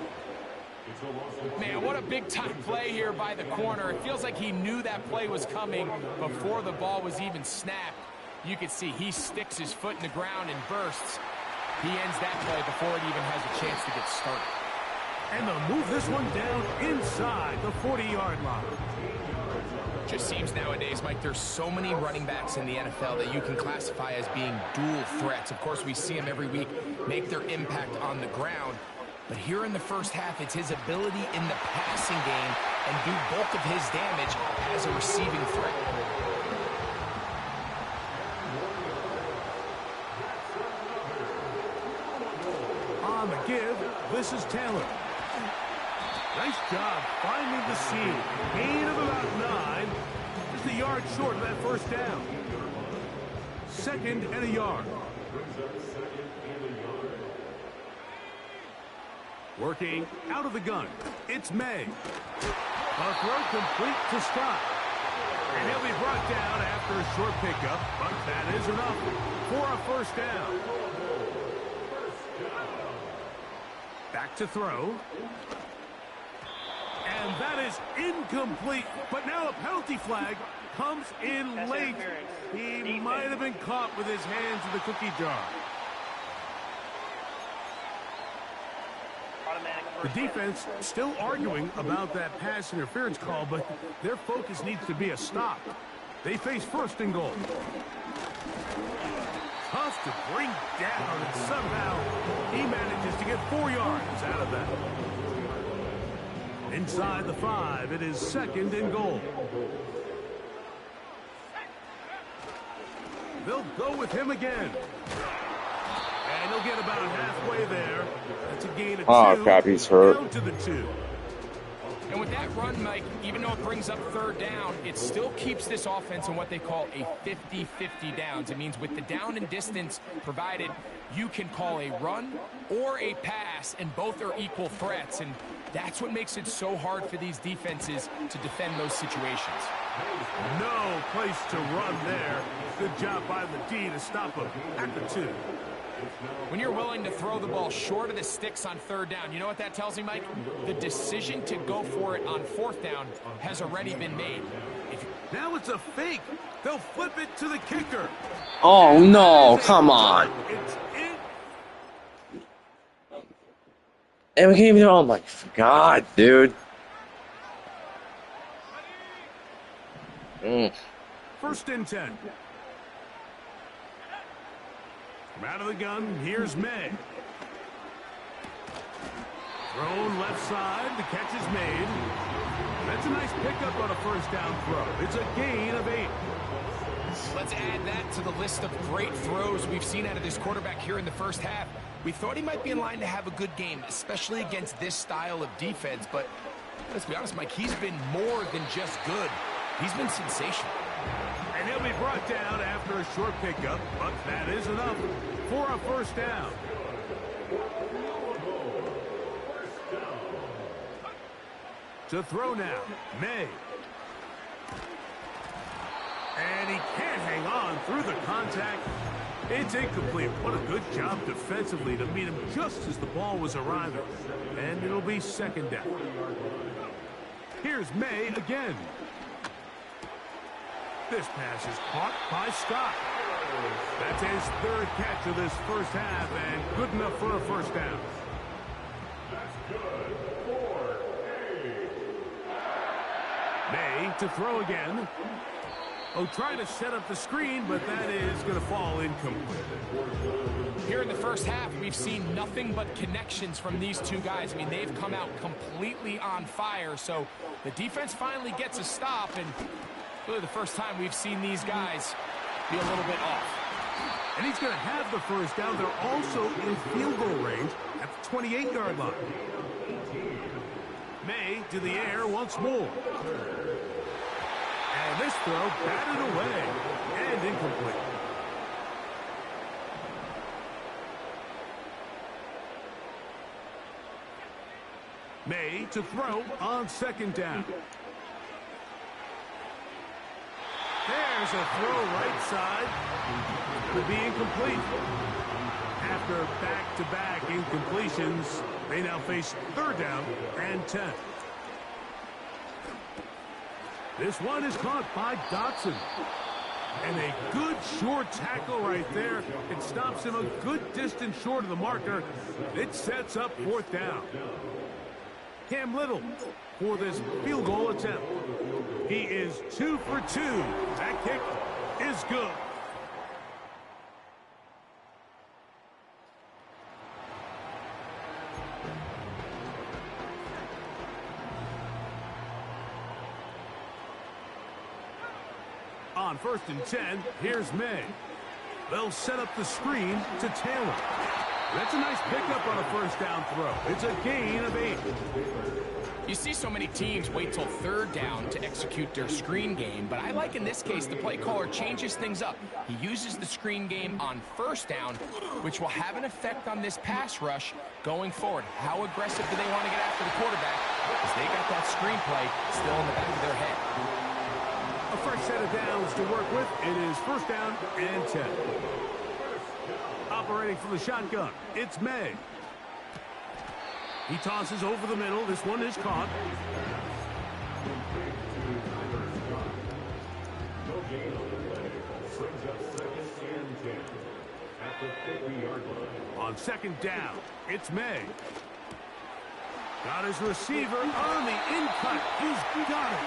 Man, what a big-time play here by the corner. It feels like he knew that play was coming before the ball was even snapped. You can see he sticks his foot in the ground and bursts. He ends that play before it even has a chance to get started. And they'll move this one down inside the 40-yard line. Just seems nowadays, Mike, there's so many running backs in the NFL that you can classify as being dual threats. Of course, we see them every week make their impact on the ground. But here in the 1st half, it's his ability in the passing game and do bulk of his damage as a receiving threat. On the give, this is Taylor. Nice job finding the seam. Gain of about 9. Just a yard short of that 1st down. 2nd and a yard. Working out of the gun. It's May. A throw complete to Scott. And he'll be brought down after a short pickup, but that is enough for a 1st down. Back to throw. And that is incomplete. But now a penalty flag comes in late. He might have been caught with his hands in the cookie jar. The defense still arguing about that pass interference call, but their focus needs to be a stop. They face 1st and goal. Tough to bring down, and somehow he manages to get 4 yards out of that. Inside the 5, it is 2nd and goal. They'll go with him again. And he'll get about halfway there. That's a gain of 2. Oh, crap, he's hurt. Down to the 2. And with that run, Mike, even though it brings up 3rd down, it still keeps this offense in what they call a 50-50 downs. It means with the down and distance provided, you can call a run or a pass, and both are equal threats. And that's what makes it so hard for these defenses to defend those situations. No place to run there. Good job by the D to stop him at the 2. When you're willing to throw the ball short of the sticks on 3rd down, you know what that tells me, Mike? The decision to go for it on 4th down has already been made. Now it's a fake. They'll flip it to the kicker. Oh no, come on. It's in. And we can't even, oh my god, dude. 1st and 10. From out of the gun, here's May. Thrown left side, the catch is made. That's a nice pickup on a 1st down throw. It's a gain of 8. Let's add that to the list of great throws we've seen out of this quarterback here in the 1st half. We thought he might be in line to have a good game, especially against this style of defense, but let's be honest, Mike, he's been more than just good. He's been sensational. And he'll be brought down after a short pickup, but that is enough for a 1st down. To throw now, May. And he can't hang on through the contact. It's incomplete. What a good job defensively to meet him just as the ball was arriving. And it'll be 2nd down. Here's May again. This pass is caught by Scott. That's his 3rd catch of this 1st half, and good enough for a 1st down. May to throw again. Oh, trying to set up the screen, but that is going to fall incomplete. Here in the 1st half, we've seen nothing but connections from these two guys. I mean, they've come out completely on fire, so the defense finally gets a stop, and really the first time we've seen these guys be a little bit off. And he's going to have the 1st down. They're also in field goal range at the 28-yard line. May to the air once more. And this throw batted away and incomplete. May to throw on 2nd down. There's a throw right side. Could be incomplete. After back-to-back incompletions, they now face 3rd down and 10. This one is caught by Dotson. And a good short tackle right there. It stops him a good distance short of the marker. It sets up 4th down. Cam Little for this field goal attempt. He is 2 for 2. That kick is good. On 1st and 10, here's May. They'll set up the screen to Taylor. That's a nice pickup on a 1st down throw. It's a gain of 8. You see so many teams wait till 3rd down to execute their screen game, but I like in this case the play caller changes things up. He uses the screen game on 1st down, which will have an effect on this pass rush going forward. How aggressive do they want to get after the quarterback? Because they got that screen play still in the back of their head. A fresh set of downs to work with. It is 1st down and 10. Operating from the shotgun, it's May. He tosses over the middle. This one is caught. On 2nd down, it's May. Got his receiver on the in-cut. He's got it.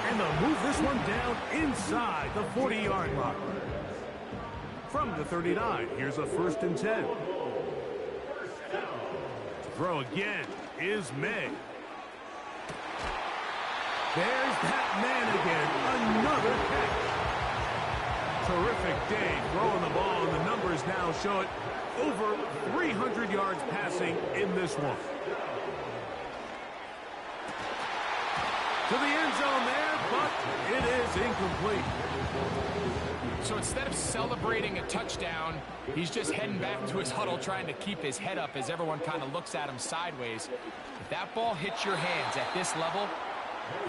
And they'll move this one down inside the 40-yard line. From the 39, here's a 1st and 10. To throw again is May. There's that man again. Another catch. Terrific day throwing the ball, and the numbers now show it. Over 300 yards passing in this one. To the end zone there, but it is incomplete. So instead of celebrating a touchdown, he's just heading back to his huddle trying to keep his head up as everyone kind of looks at him sideways. If that ball hits your hands at this level,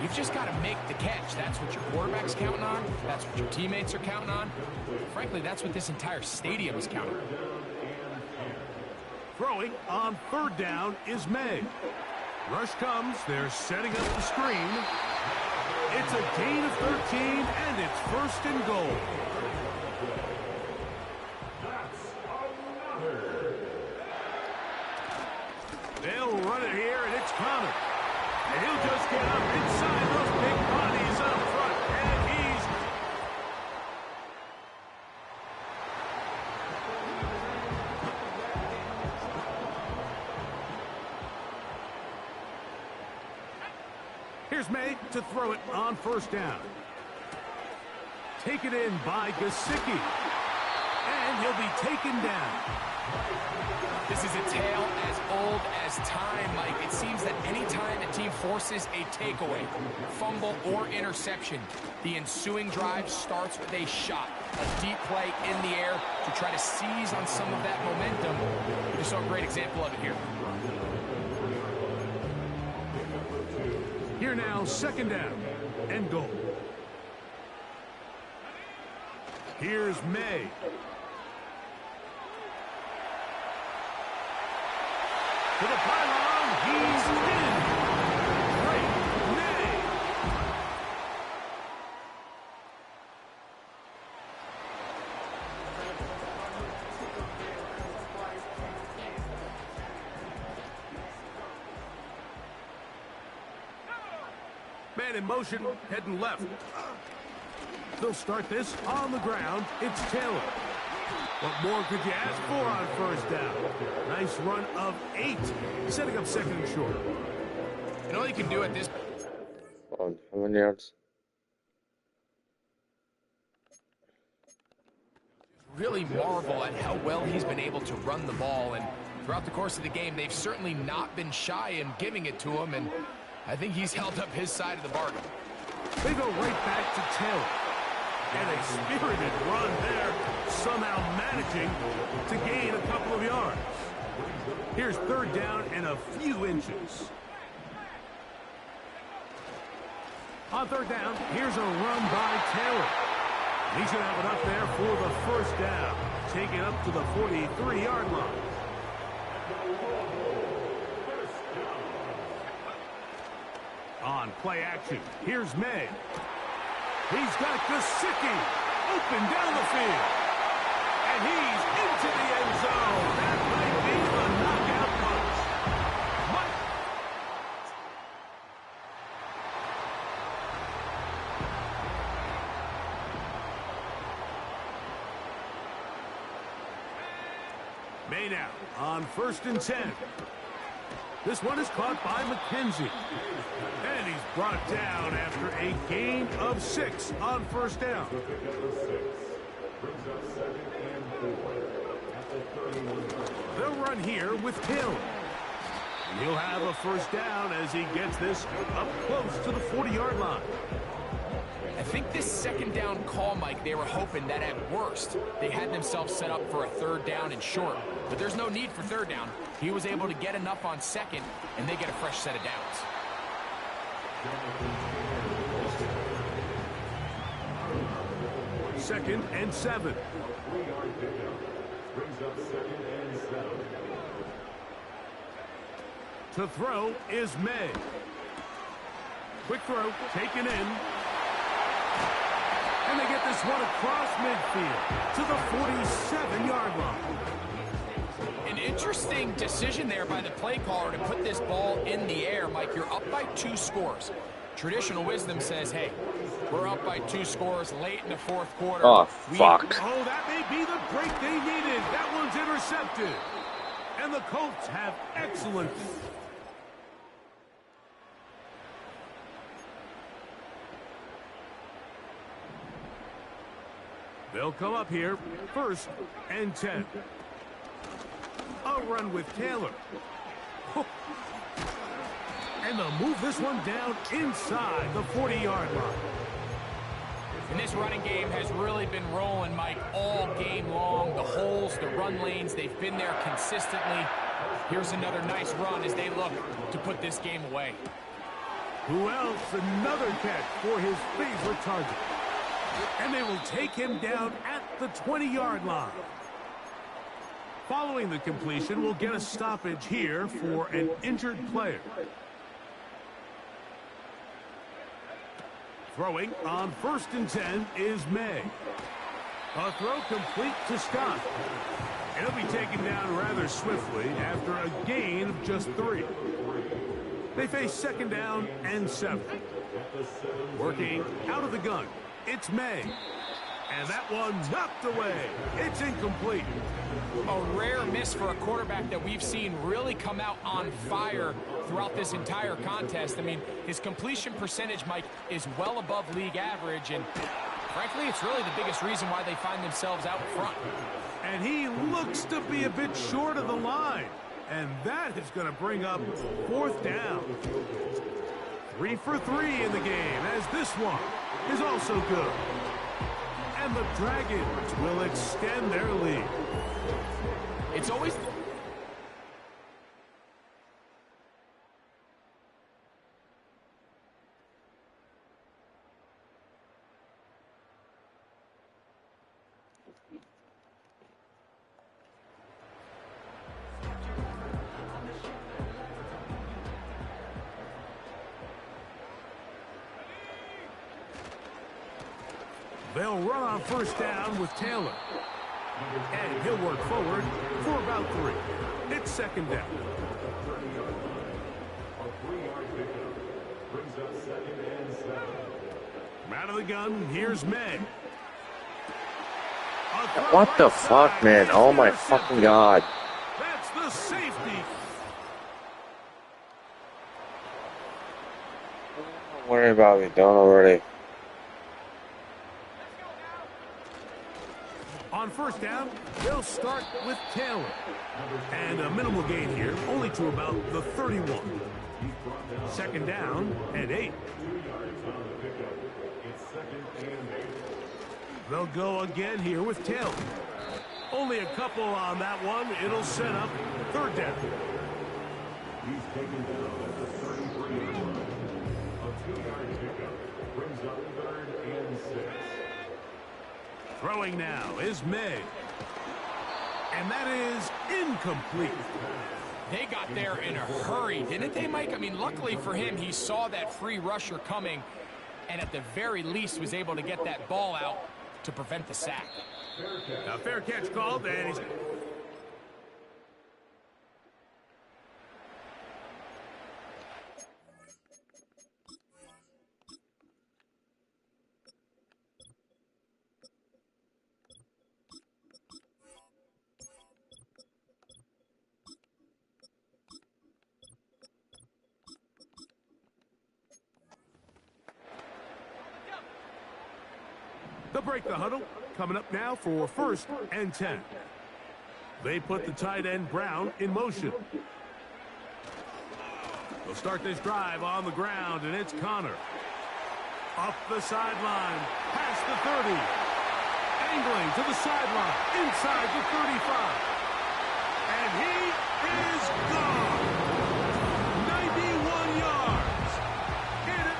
you've just got to make the catch. That's what your quarterback's counting on. That's what your teammates are counting on. Frankly, that's what this entire stadium is counting on. Throwing on third down is May. Rush comes. They're setting up the screen. It's a gain of 13, and it's first and goal. They'll run it here, and it's Connor. And he'll just get up inside those big bodies up front. And he's... Here's May to throw it on first down. Taken in by Gesicki. And he'll be taken down. This is a tale as old as time, Mike. It seems that any time a team forces a takeaway, fumble, or interception, the ensuing drive starts with a shot, a deep play in the air to try to seize on some of that momentum. We just saw a great example of it here. Here now, second down and goal. Here's May. To the pylon, he's in. Great May. Man in motion, heading left. They'll start this on the ground. It's Taylor. What more could you ask for on first down? Nice run of 8, setting up second and short. And all you can do at this... How many yards? Really marvel at how well he's been able to run the ball. And throughout the course of the game, they've certainly not been shy in giving it to him. And I think he's held up his side of the bargain. They go right back to Taylor. And a spirited run there, somehow managing to gain a couple of yards. Here's third down and a few inches. On third down, here's a run by Taylor. He should have enough there for the first down. Take it up to the 43-yard line. On play action, here's May. He's got Gesicki open down the field. And he's into the end zone. That might be the knockout punch. May now on 1st and 10. This one is caught by McKenzie. And he's brought down after a gain of 6 on first down. They'll run here with Taylor. He'll have a first down as he gets this up close to the 40-yard line. I think this second down call, Mike, they were hoping that at worst they had themselves set up for a third down and short. But there's no need for third down. He was able to get enough on second, and they get a fresh set of downs. Second and 7. To throw is May. Quick throw, taken in. And they get this one across midfield to the 47-yard line. An interesting decision there by the play caller to put this ball in the air. Mike, you're up by 2 scores. Traditional wisdom says, hey, we're up by 2 scores late in the 4th quarter. Oh, fuck. Oh, that may be the break they needed. That one's intercepted. And the Colts have excellent... They'll come up here, 1st and 10. A run with Taylor. And they'll move this one down inside the 40-yard line. And this running game has really been rolling, Mike, all game long. The holes, the run lanes, they've been there consistently. Here's another nice run as they look to put this game away. Who else? Another catch for his favorite target. And they will take him down at the 20-yard line. Following the completion, we'll get a stoppage here for an injured player. Throwing on 1st and 10 is May. A throw complete to Scott. He'll be taken down rather swiftly after a gain of just 3. They face 2nd down and 7. Working out of the gun, it's May. And that one knocked away. It's incomplete. A rare miss for a quarterback that we've seen really come out on fire throughout this entire contest. I mean, his completion percentage, Mike, is well above league average. And frankly, it's really the biggest reason why they find themselves out front. And he looks to be a bit short of the line. And that is going to bring up 4th down. 3 for 3 in the game, as this one is also good. And the Dragons will extend their lead. It's always... They'll run on 1st down with Taylor. And he'll work forward for about 3. It's 2nd down. From out of the gun, here's May. What the fuck, man? Oh my fucking god. That's the safety. Don't worry about me, don't already. On 1st down, they'll start with Taylor. And a minimal gain here, only to about the 31. 2nd down and 8. They'll go again here with Taylor. Only a couple on that one. It'll set up 3rd down. He's taken down at the 33. A 2-yard pickup brings up 3rd and 6. Throwing now is May. And that is incomplete. They got there in a hurry, didn't they, Mike? I mean, luckily for him, he saw that free rusher coming and at the very least was able to get that ball out to prevent the sack. Now, fair catch called, and he's... They'll break the huddle. Coming up now for 1st and 10. They put the tight end Brown in motion. They'll start this drive on the ground, and it's Connor. Up the sideline, past the 30. Angling to the sideline, inside the 35. And he is gone. 91 yards. Hit it.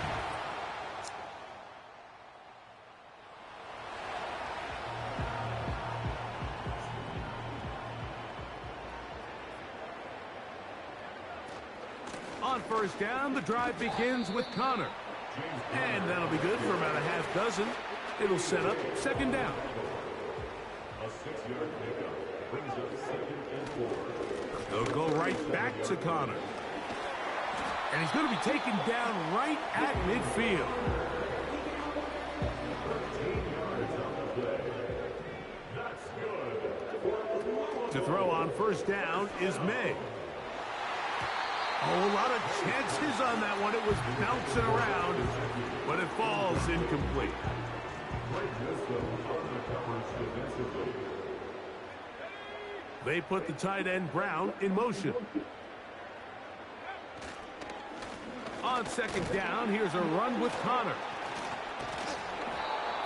On 1st down, the drive begins with Connor. And that'll be good for about a half dozen. It'll set up 2nd down. A 6-yard pickup brings up 2nd and 4. They'll go right back to Connor. And he's going to be taken down right at midfield. 13 yards on the play. That's good. To throw on 1st down is May. Oh, a lot of chances on that one. It was bouncing around, but it falls incomplete. They put the tight end Brown in motion. On 2nd down, here's a run with Connor.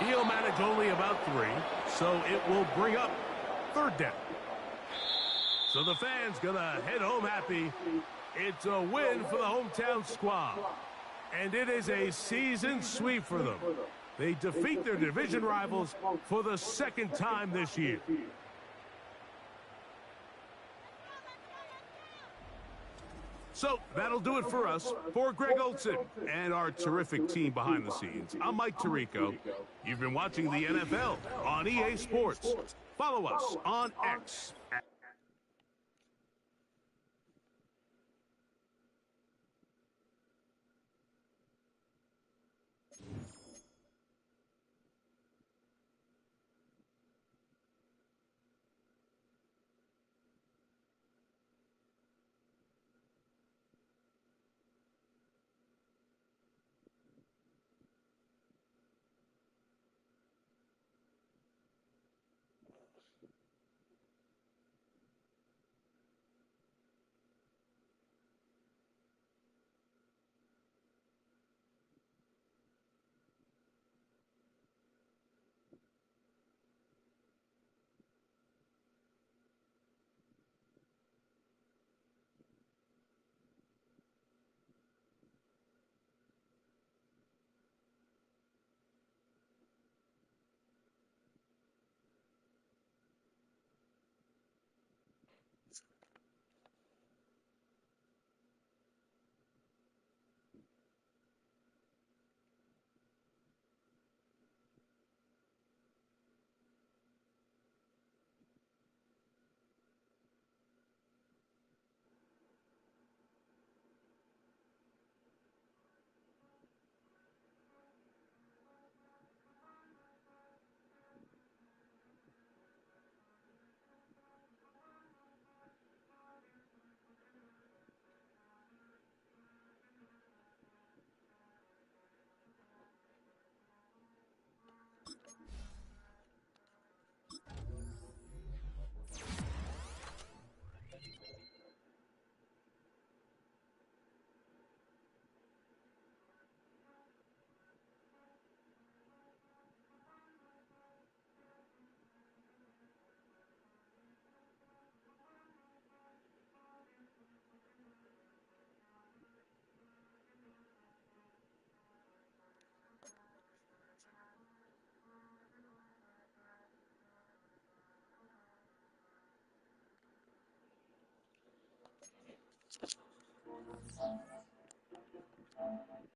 He'll manage only about 3, so it will bring up 3rd down. So the fans gonna head home happy. It's a win for the hometown squad. And it is a season sweep for them. They defeat their division rivals for the 2nd time this year. So that'll do it for us. For Greg Olson and our terrific team behind the scenes, I'm Mike Tirico. You've been watching the NFL on EA Sports. Follow us on X